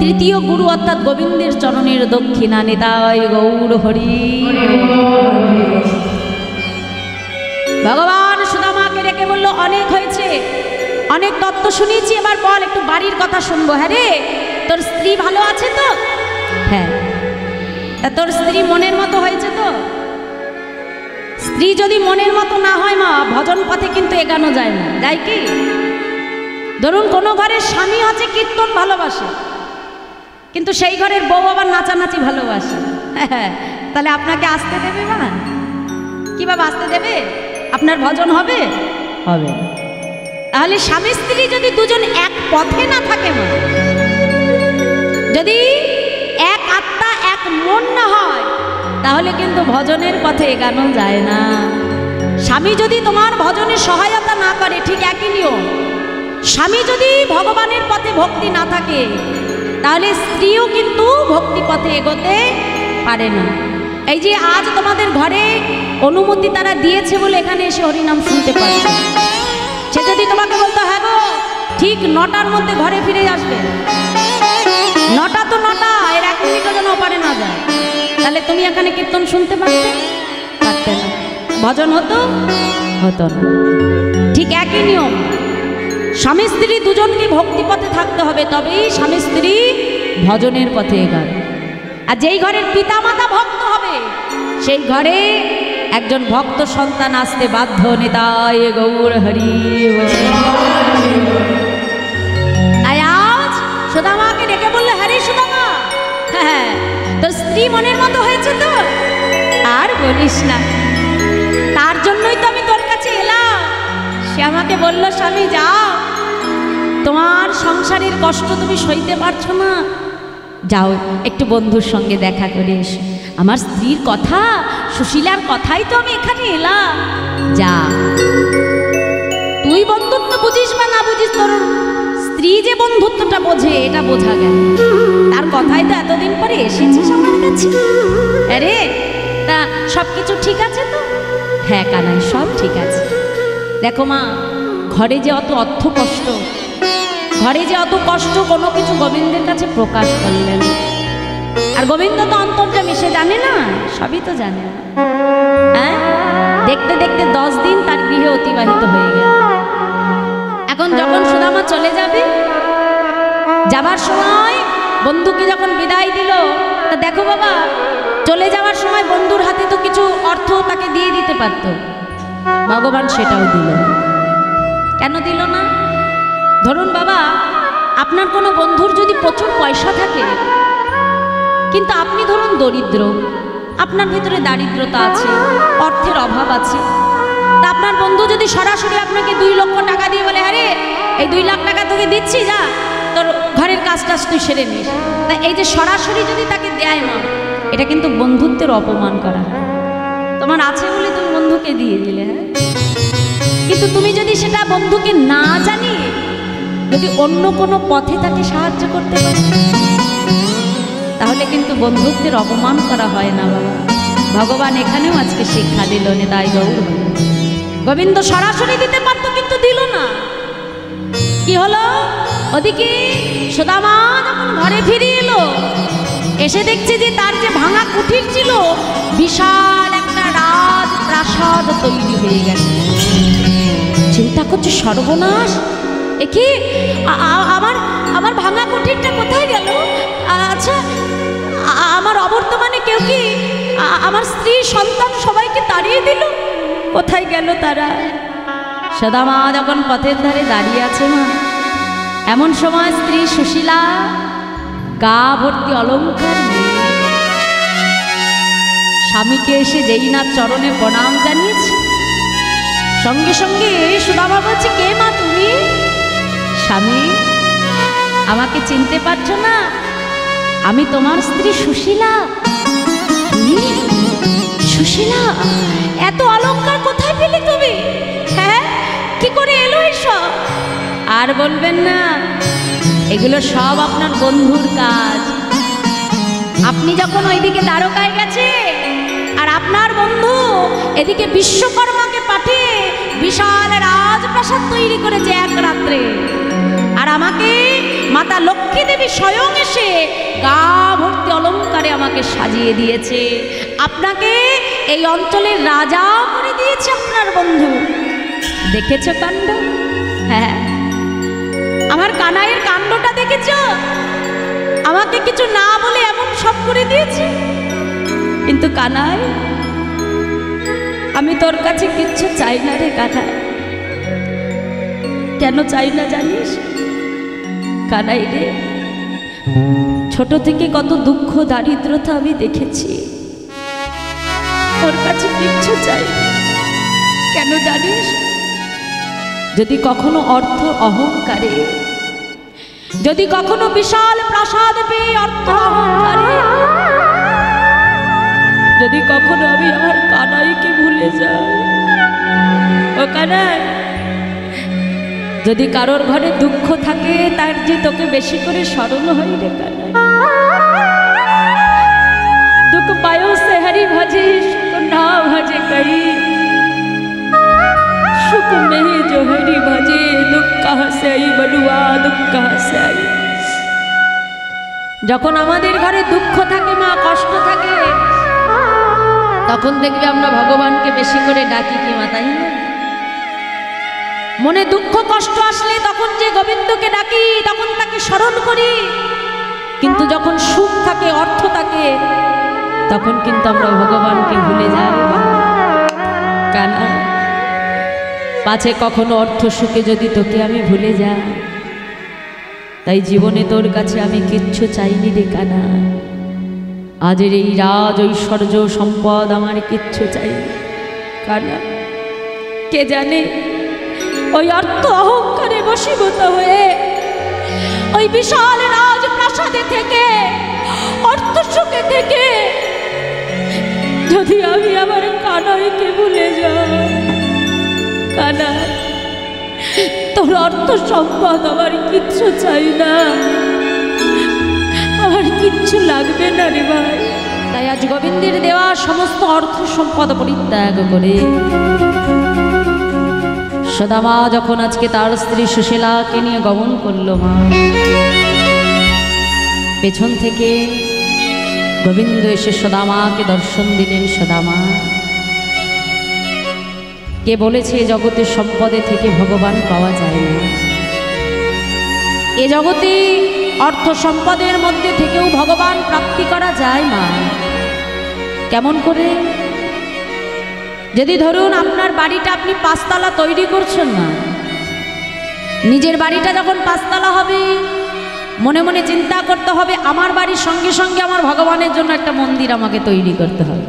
তৃতীয় গুরু অর্থাৎ গোবিন্দের চরণের দক্ষিণা। নিতাই গৌর হরি। ভগবান সুদামাকে ডেকে বলল, অনেক হয়েছে, অনেক তত্ত্ব শুনিয়েছি, এবার বল একটু বাড়ির কথা শুনবো। হ্যাঁ রে, তোর স্ত্রী ভালো আছে তো? হ্যাঁ। তা তোর স্ত্রী মনের মতো হয়েছে তো? স্ত্রী যদি মনের মতো না হয় মা, ভজন পথে কিন্তু এগানো যায় না, যায় কি? ধরুন কোনো ঘরের স্বামী আছে কীর্তন ভালোবাসে, কিন্তু সেই ঘরের বউ আবার নাচানাচি ভালোবাসে, তাহলে আপনাকে আসতে দেবে না? কিভাবে আসতে দেবে? আপনার ভজন হবে? হবে। তাহলে স্বামী স্ত্রী যদি দুজন এক পথে না থাকে, মা, যদি এক আত্মা এক মন না হয়, তাহলে কিন্তু ভজনের পথে এগানো যায় না। স্বামী যদি তোমার ভজনে সহায়তা না করে, ঠিক একই নিয়ম, স্বামী যদি ভগবানের পথে ভক্তি না থাকে, তাহলে স্ত্রীও কিন্তু ভক্তি পথে এগোতে পারে না। এই যে আজ তোমাদের ঘরে অনুমতি তারা দিয়েছে বলে এখানে এসে হরিনাম শুনতে পাচ্ছে, সে যদি তোমাকে বলতো হ্যাঁ গো ঠিক 9টার মধ্যে ঘরে ফিরে আসবে, 9টা তো 9টা, এর 1 মিনিটও যেন ওপারে না যায়, তাহলে তুমি এখানে কীর্তন শুনতে পারতে না, ভজন হতো না। ঠিক একই নিয়ম, স্বামী স্ত্রী দুজনকে ভক্তি পথে থাকতে হবে, তবেই স্বামী স্ত্রী ভজনের পথে এগাবে। আর যেই ঘরের পিতা মাতা ভক্ত হবে, সেই ঘরে একজন ভক্ত সন্তান আসতে বাধ্য। নিতাই গৌর হরি। তাই আজ সুদামাকে ডেকে বললে, হ্যাঁ রে সুদামা, হ্যাঁ তোর স্ত্রী মনের মতো হয়েছে তো? আর বলিস না, তার জন্যই তো আমি তোর কাছে এলাম। সে আমাকে বলল, স্বামী যাও, তোমার সংসারের কষ্ট তুমি সইতে পারছো না, যাও একটু বন্ধুর সঙ্গে দেখা করে এসো। আমার স্ত্রীর কথা, সুশীলার কথাই তো আমি এখানে এলাম। যা, তুই বন্ধুত্ব বুঝিস বা না বুঝিস, তোর স্ত্রী যে বন্ধুত্বটা বোঝে এটা বোঝা গেল। তার কথাই তো এতদিন পরে এসেছিস আমার কাছে। আরে তা সব কিছু ঠিক আছে তো? হ্যাঁ কানাই, সব ঠিক আছে। দেখো মা, ঘরে যে অত অর্থ কষ্ট, ঘরে যে অত কষ্ট, কোনো কিছু গোবিন্দের কাছে প্রকাশ করলেন। আর গোবিন্দ তো অন্তর্যামী, সে জানে না, সবই তো জানে না। হ্যাঁ, দেখতে দেখতে 10 দিন তার গৃহে অতিবাহিত হয়ে গেল। এখন যখন সুদামা চলে যাবে, যাবার সময় বন্ধুকে যখন বিদায় দিল, তা দেখো বাবা, চলে যাওয়ার সময় বন্ধুর হাতে তো কিছু অর্থ তাকে দিয়ে দিতে পারত, ভগবান সেটাও দিল। কেন দিল না? ধরুন বাবা, আপনার কোনো বন্ধুর যদি প্রচুর পয়সা থাকে, কিন্তু আপনি ধরুন দরিদ্র, আপনার ভিতরে দারিদ্রতা আছে, অর্থের অভাব আছে, তা আপনার বন্ধু যদি সরাসরি আপনাকে 2 লক্ষ টাকা দিয়ে বলে, আরে এই 2 লাখ টাকা তোকে দিচ্ছি, যা তোর ঘরের কাজটা তুই সেরে নিস, তা এই যে সরাসরি যদি তাকে দেয় মা, এটা কিন্তু বন্ধুত্বের অপমান করা হয়। তোমার আছে বলে তুমি বন্ধুকে দিয়ে দিলে, হ্যাঁ, কিন্তু তুমি যদি সেটা বন্ধুকে না জানিয়ে যদি অন্য কোনো পথে তাকে সাহায্য করতে পারো, তাহলে কিন্তু বন্ধুত্বের অপমান করা হয় না বাবা। ভগবান এখানেও আজকে শিক্ষা দিল। নিতাই গৌর। গোবিন্দ সরাসরি দিতে পারত, কিন্তু দিল না। কি হলো? ওদিকে সুদামা যখন ঘরে ফিরে এলো, এসে দেখছে যে তার যে ভাঙা কুঠির ছিল, বিশাল একটা রাজপ্রাসাদ তৈরি হয়ে গেছে। চিন্তা করছে, সর্বনাশ, একে আমার ভাঙা কুঠিরটা কোথায় গেল? আচ্ছা, আমার অবর্তমানে কেউ কি আমার স্ত্রী সন্তান সবাইকে তাড়িয়ে দিল? কোথায় গেল তারা? সুদামা যখন পথের ধারে দাঁড়িয়ে আছে মা, এমন সময় স্ত্রী সুশীলা গা ভর্তি অলঙ্কার নিয়ে স্বামীকে এসে যেই না চরণে প্রণাম জানিয়েছে, সঙ্গে সঙ্গে সুদামা বলছে, কে মা তুমি? স্বামী, আমাকে চিনতে পারছো না? আমি তোমার স্ত্রী সুশীলা। সুশীলা, এত অলঙ্কার কোথায় পেলে তুমি? হ্যাঁ, কি করে এলো এসব? আর বলবেন না, এগুলো সব আপনার বন্ধুর কাজ। আপনি যখন ওইদিকে দ্বারকায় গেছে, আর আপনার বন্ধু এদিকে বিশ্বকর্মাকে পাঠিয়ে বিশাল রাজপ্রাসাদ তৈরি করেছে এক রাত্রে, আর আমাকে মাতা লক্ষ্মী দেবী স্বয়ং এসে গা ভর্তি অলঙ্কারে আমাকে সাজিয়ে দিয়েছে। আপনাকে এই অঞ্চলের রাজা করে দিয়েছে আপনার বন্ধু। দেখেছো কাণ্ড? হ্যাঁ, আমার কানাইয়ের কাণ্ডটা দেখেছ? আমাকে কিছু না বলে এমন সব করে দিয়েছে। কিন্তু কানাই, আমি তোর কাছে কিচ্ছু চাই না রে কানাই। কেন চাই না জানিস? কানাই রে, ছোট থেকে কত দুঃখ দারিদ্রতা আমি দেখেছি, তোর কাছে কিচ্ছু চাই না। কেন জানিস? যদি কখনো অর্থ অহংকারে, যদি কখনো বিশাল প্রাসাদ পেয়ে অর্থ অহংকারে, যদি কখনো আমি আমার কানাইকে ভুলে যাই, ও কানাই, যদি কারোর ঘরে দুঃখ থাকে তার যে তোকে বেশি করে স্মরণ হয় রে কানাই। দুঃখ পায়ো সে হরি ভজে সুখ না ভজে কই, सुख में जो हरि भजे दुख कहाँ से आई बलुआ दुख कहाँ से आई। যখন আমাদের ঘরে দুঃখ থাকে মা, কষ্ট থাকে, তখন দেখবে আমরা ভগবানকে বেশি করে ডাকি কি মা, তাই না? মনে দুঃখ কষ্ট আসলে তখন যে গোবিন্দকে ডাকি, তখন তাকে স্মরণ করি। কিন্তু যখন সুখ থাকে, অর্থ থাকে, তখন কিন্তু আমরা ভগবানকে ভুলে যাই। কানা পাছে কখনো অর্থ সুখে যদি তোকে আমি ভুলে যাই, তাই জীবনে তোর কাছে আমি কিচ্ছু চাইনি রে কানা। আজের এই রাজ ঐশ্বর্য সম্পদ আমার কিচ্ছু চাইনি কানা। কে জানে ওই অর্থ অহংকারে বশীভূত হয়ে ওই বিশাল রাজপ্রাসাদে থেকে, অর্থ সুখে থেকে যদি আমি আমার কানাইকে ভুলে যাই। কানা, তোর অর্থ সম্পদ আমার কিচ্ছু চাই না, আমার কিচ্ছু লাগবে না রে ভাই। তাই আজ গোবিন্দের দেওয়া সমস্ত অর্থ সম্পদ পরিত্যাগ করে সদামা যখন আজকে তার স্ত্রী সুশীলাকে নিয়ে গমন করলো মা, পেছন থেকে গোবিন্দ এসে সদামাকে দর্শন দিলেন। সদামা, কে বলেছে জগতের সম্পদে থেকে ভগবান পাওয়া যায় না? এ জগতে অর্থ সম্পদের মধ্যে থেকেও ভগবান প্রাপ্তি করা যায় না। কেমন করে? যদি ধরুন আপনার বাড়িটা আপনি 5 তলা তৈরি করছেন না, নিজের বাড়িটা যখন 5 তলা হবে, মনে মনে চিন্তা করতে হবে আমার বাড়ির সঙ্গে সঙ্গে আমার ভগবানের জন্য একটা মন্দির আমাকে তৈরি করতে হবে।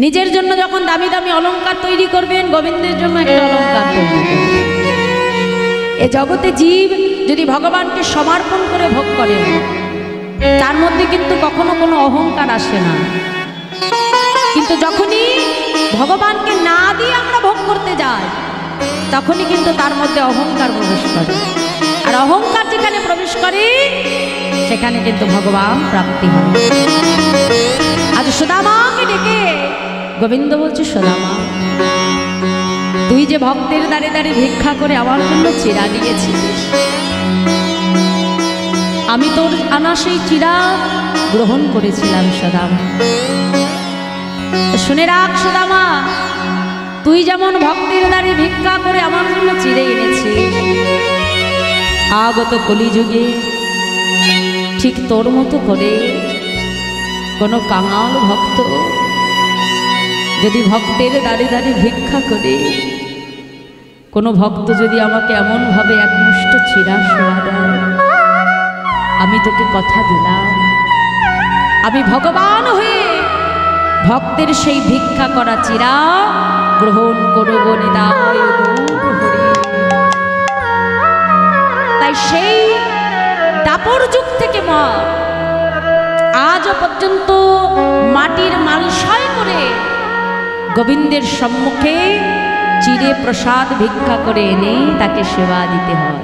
নিজের জন্য যখন দামি দামি অলংকার তৈরি করবেন, গোবিন্দের জন্য একটা অলংকার তৈরি করবেন। এ জগতে জীব যদি ভগবানকে সমর্পণ করে ভোগ করে, তার মধ্যে কিন্তু কখনো কোনো অহংকার আসে না। কিন্তু যখনই ভগবানকে না দিয়ে আমরা ভোগ করতে যাই, তখনই কিন্তু তার মধ্যে অহংকার প্রবেশ করে। আর অহংকার যেখানে প্রবেশ করে, সেখানে কিন্তু ভগবান প্রাপ্তি হয়। আজ সুদামাকে ডেকে গোবিন্দ বলছে, সুদামা, তুই যে ভক্তের দ্বারে দ্বারে ভিক্ষা করে আমার জন্য চিরা দিয়েছিস, আমি তোর আনা সেই চিরা গ্রহণ করেছিলাম। সুদামা, শুনে রাখ সুদামা, তুই যেমন ভক্তের দ্বারে ভিক্ষা করে আমার জন্য চিরে এনেছিস, আগত কলিযুগে ঠিক তোর মতো করে কোনো কাঙাল ভক্ত যদি ভক্তের দ্বারে দ্বারে ভিক্ষা করে, কোনো ভক্ত যদি আমাকে এমনভাবে এক মুষ্ট চিরা শোয়া দেয়, আমি তোকে কথা দিলাম, আমি ভগবান হয়ে ভক্তের সেই ভিক্ষা করা চিরা গ্রহণ করব নিতাই গৌর হরি। তাই সেই দাপর যুগ থেকে মা আজও পর্যন্ত মাটির মালসায় করে গোবিন্দের সম্মুখে চিরে প্রসাদ ভিক্ষা করে এনে তাকে সেবা দিতে হয়।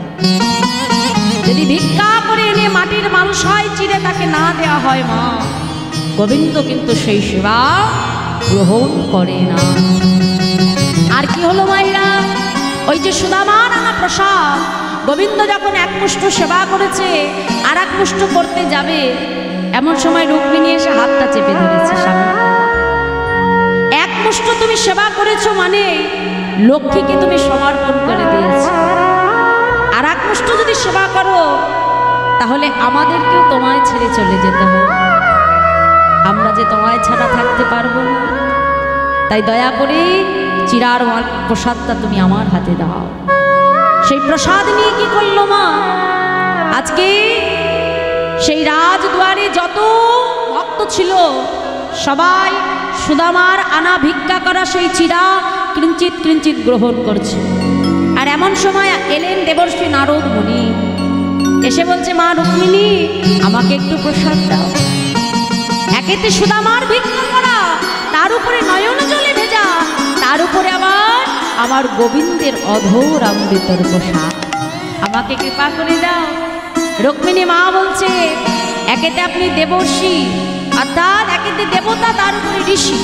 যদি ভিক্ষা করে এনে মাটির মালসায় চিরে তাকে না দেওয়া হয় মা, গোবিন্দ কিন্তু সেই সেবা গ্রহণ করে না। আর কি হলো মায়েরা, ওই যে সুদামার আনা প্রসাদ গোবিন্দ যখন এক মুষ্ঠ সেবা করেছে, আর এক মুষ্ঠ করতে যাবে, এমন সময় রুক্মিণী এসে হাতটা চেপে ধরেছে সামনে। এক মুষ্ঠ তুমি সেবা করেছো মানে লক্ষ্মীকে তুমি সমর্পণ করে দিয়েছো, আর এক মুষ্ঠ যদি সেবা করো তাহলে আমাদেরকেও তোমায় ছেড়ে চলে যেতে হবে, আমরা যে তোমায় ছাড়া থাকতে পারবো না। তাই দয়া করে চিরার প্রসাদটা তুমি আমার হাতে দাও। সেই প্রসাদ নিয়ে কি করলো মা, আজকে সেই রাজদুয়ারে যত ভক্ত ছিল সবাই সুদামার আনা ভিক্ষা করা সেই চিরা কিঞ্চিত কিঞ্চিত গ্রহণ করছে। আর এমন সময় এলেন দেবর্ষি নারদ মুনি, এসে বলছে, মা রুক্মিণী আমাকে একটু প্রসাদ দাও। একেতে সুদামার ভিক্ষা করা, তার উপরে নয়ন জলে ভেজা, তার উপরে আবার আমার গোবিন্দের অধর অমৃতর প্রসাদ, আমাকে কৃপা করে দাও। রুক্মিণী মা বলছে, একেতে আপনি দেবর্ষি, অর্থাৎ একেতে দেবতা, তার উপরে ঋষি,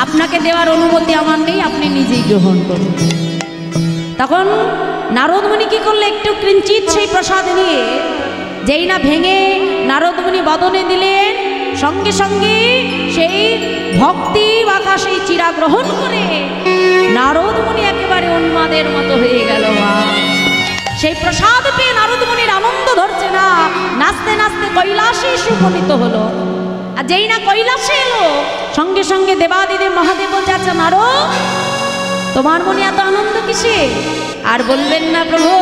আপনাকে দেওয়ার অনুমতি আমার নেই, আপনি নিজেই গ্রহণ করুন। তখন নারদমুনি কি করলে, একটু কিঞ্চিত সেই প্রসাদ নিয়ে যেই না ভেঙে নারদমুনি বদনে দিলেন, সঙ্গে সঙ্গে সেই ভক্তি বাঁকা সেই চিরা গ্রহণ করে নারদমুনি একেবারে উন্মাদের মতো হয়ে গেল। সেই প্রসাদ পেয়ে নারদমুনির আনন্দ ধরছে না, নাচতে নাচতে কৈলাসে এসে উপনীত হলো। আর যেই না কৈলাসে এলো, সঙ্গে সঙ্গে দেবাদিদেব মহাদেব বলছে, আচ্ছা নারদ, তোমার মনে এত আনন্দ কিসে? আর বললেন না, প্রভু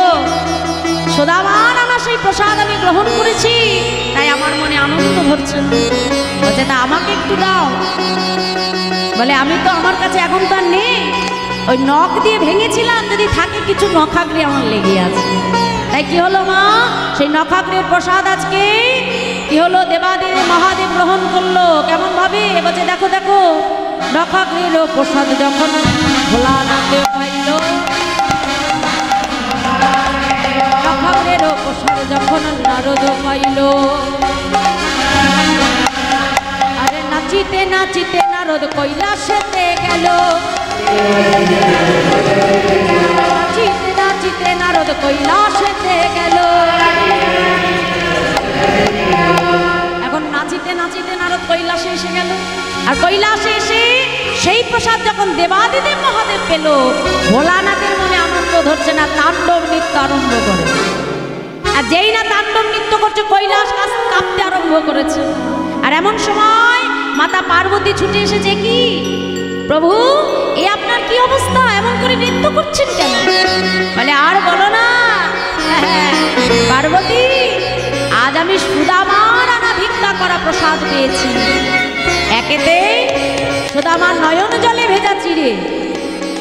সুদামার আনা সেই প্রসাদ আমি গ্রহণ করেছি, তাই আমার মনে আনন্দ ধরছে। বলছে, তা আমাকে একটু দাও। বলে, আমি তো, আমার কাছে এখন তো আর নেই, ওই নখ দিয়ে ভেঙেছিলাম, যদি থাকে কিছু নখাগ্রে আমার লেগে আছে। তাই কি হলো মা, সেই নখাগ্রের প্রসাদ আজকে কি হলো, দেবাদেব মহাদেব গ্রহণ করলো। কেমন ভাবে? বলছে, দেখো দেখো, নখাগ্রের প্রসাদ যখন ভোলানাথে পাইল, নখাগ্রের প্রসাদ যখন নারদ পাইল, আরে নাচিতে নাচিতে নারদ কৈলাসেতে গেল, নাচিতে নাচিতে নারদ কৈলাসেতে গেল। এখন নাচিতে নাচিতে নারদ কৈলাসে এসে গেল, আর কৈলাসে এসে সেই প্রসাদ যখন দেবাদিদেব মহাদেব পেল, ভোলানাথের মনে আনন্দ ধরছে না, তাণ্ডব নৃত্য আরম্ভ করে। আর যেই না তাণ্ডব নৃত্য করছে, কৈলাস কাঁপতে আরম্ভ করেছে। আর এমন সময় মাতা পার্বতী ছুটে এসেছে, কি প্রভু এ আপনার কি অবস্থা, এমন করে নৃত্য করছেন কেন? বলে, আর বলো না পার্বতী, আজ আমি সুদামার আনা ভিক্ষা করা প্রসাদ পেয়েছি। একেতে সুদামার নয়ন জলে ভেজা চিড়ে,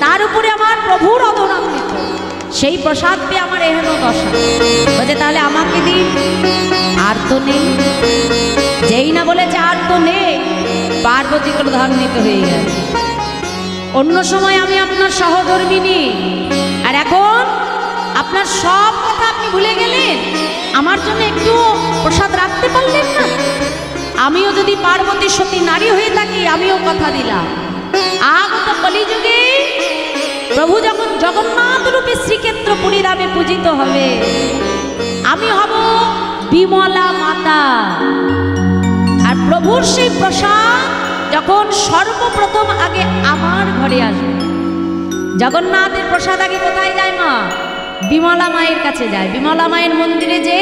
তার উপরে আমার প্রভুর অধর অমৃত, সেই প্রসাদ পেয়ে আমার এহেন দশা। বলছে, তাহলে আমাকে দিন। আর তো নেই। যেই না বলেছে আর তো নেই, পার্বতী ক্রোধান্বিত হয়ে গেছে। অন্য সময় আমি আপনার সহধর্মিনী, আর এখন আপনার সব কথা আপনি ভুলে গেলেন, আমার জন্য একটু প্রসাদ রাখতে পারলেন না। আমিও যদি পার্বতী সতী নারী হয়ে থাকি, আমিও কথা দিলাম, আগত কলিযুগে প্রভু যখন জগন্নাথ রূপে শ্রীক্ষেত্র পুরীধামে পূজিত হবে, আমি হব বিমলা মাতা। আর প্রভুর সেই প্রসাদ যখন সর্বপ্রথম আগে আমার ঘরে আসবে, জগন্নাথের প্রসাদ আগে কোথায় যায় মা? বিমলা মায়ের কাছে যায়। বিমলা মায়ের মন্দিরে যে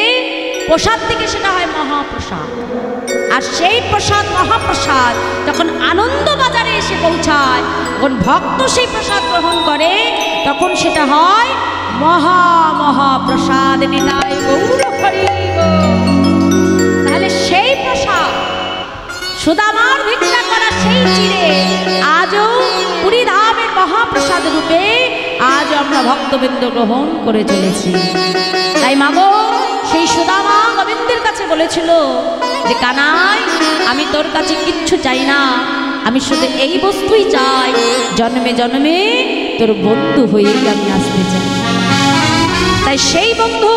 প্রসাদ থেকে সেটা হয় মহাপ্রসাদ। আর সেই প্রসাদ, মহাপ্রসাদ যখন আনন্দবাজারে এসে পৌঁছায়, যখন ভক্ত সেই প্রসাদ গ্রহণ করে, তখন সেটা হয় মহা মহাপ্রসাদ। নিতাই গৌর হরি বল। তাহলে সেই প্রসাদ, সুদামার ভিক্ষা করা সেই চিড়ে, আজও পুরীধামের মহাপ্রসাদ রূপে আজ আমরা ভক্তবৃন্দ গ্রহণ করে চলেছি। তাই মাগো, সেই সুদামা গোবিন্দের কাছে বলেছিল যে, কানাই আমি তোর কাছে কিচ্ছু চাই না, আমি শুধু এই বস্তুই চাই, জন্মে জন্মে তোর বন্ধু হয়েই আমি আসতে চাই। তাই সেই বন্ধু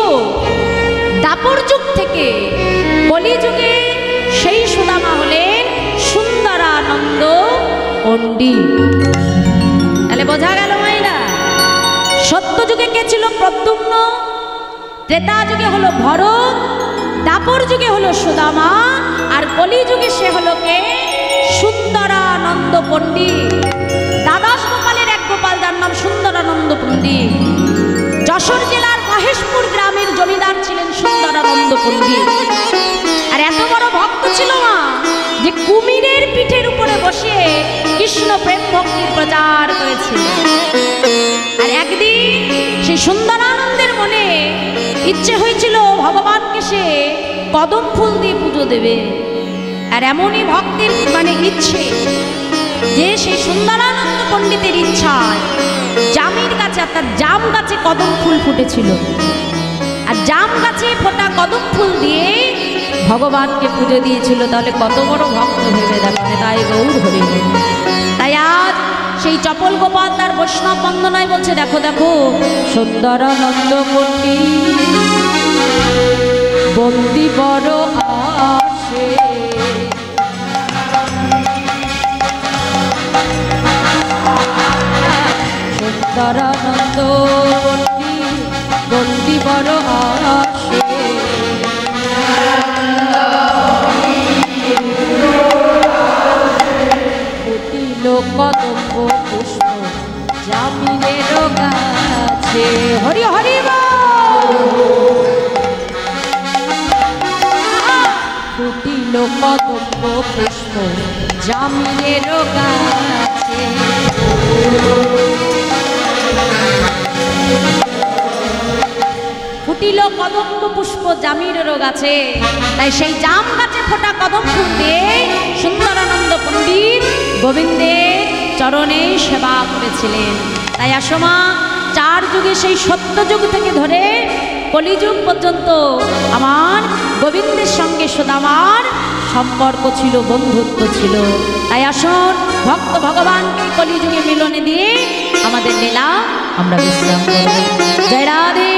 দাপর যুগ থেকে কলিযুগে সেই সুদামা হলেন সুন্দরানন্দ পণ্ডিত। তাহলে বোঝা গেল মায়েরা, সত্য যুগে কে ছিল? প্রদ্যুম্ন। ত্রেতা যুগে হলো ভরত, দাপর যুগে হলো সুদামা, আর কলিযুগে সে হলো কে? সুন্দরানন্দ পণ্ডিত। দ্বাদশ গোপালের এক গোপাল, যার নাম সুন্দরানন্দ পণ্ডিত। যশোর জেলার মহেশপুর গ্রামের জমিদার ছিলেন সুন্দরানন্দ পণ্ডিত। আর এত বড় ভক্ত ছিল মা, যে কুমিরের পিঠের উপরে বসে কৃষ্ণ প্রেম ভক্তির প্রচার করেছিল। আর একদিন সেই সুন্দরানন্দের মনে ইচ্ছে হয়েছিল ভগবানকে সে কদম ফুল দিয়ে পুজো দেবে। আর এমনই ভক্তের ইচ্ছে, যে সেই সুন্দরানন্দ পণ্ডিতের ইচ্ছায় জামের গাছে অর্থাৎ জাম গাছে কদম ফুল ফুটেছিল, আর জাম গাছে ফোটা কদম ফুল দিয়ে ভগবানকে পুজো দিয়েছিল। তাহলে কত বড় ভক্ত ভেবে দেখেন, তাই গৌর হরি। তাই আজ সেই চপল গোপাল তার বৈষ্ণব বন্দনায় বলছে, দেখো দেখো সুন্দর নন্দ কোটি বন্দি বড় আসে, সুন্দর নন্দ কোটি বন্দি বড় আসে, ফুটিল কদম্ব পুষ্প জামিনের গাছে। হরি হরি ফুটিল কদম্ব পুষ্প জামিনের গাছে, ফুটিল কদম্ব পুষ্প জামিনের গাছে। তাই সেই জাম গাছে ফোটা কদম ফুল দিয়ে সুন্দরানন্দ পণ্ডিত গোবিন্দের চরণে সেবা করেছিলেন। তাই আসমা চার যুগে সেই সত্যযুগ থেকে ধরে কলিযুগ পর্যন্ত আমার গোবিন্দের সঙ্গে সুদামার সম্পর্ক ছিল, বন্ধুত্ব ছিল। তাই আসুন ভক্ত ভগবানকে কলিযুগে মিলনে দিয়ে আমাদের লীলা আমরা বিশ্রাম করব। জয় রাধে।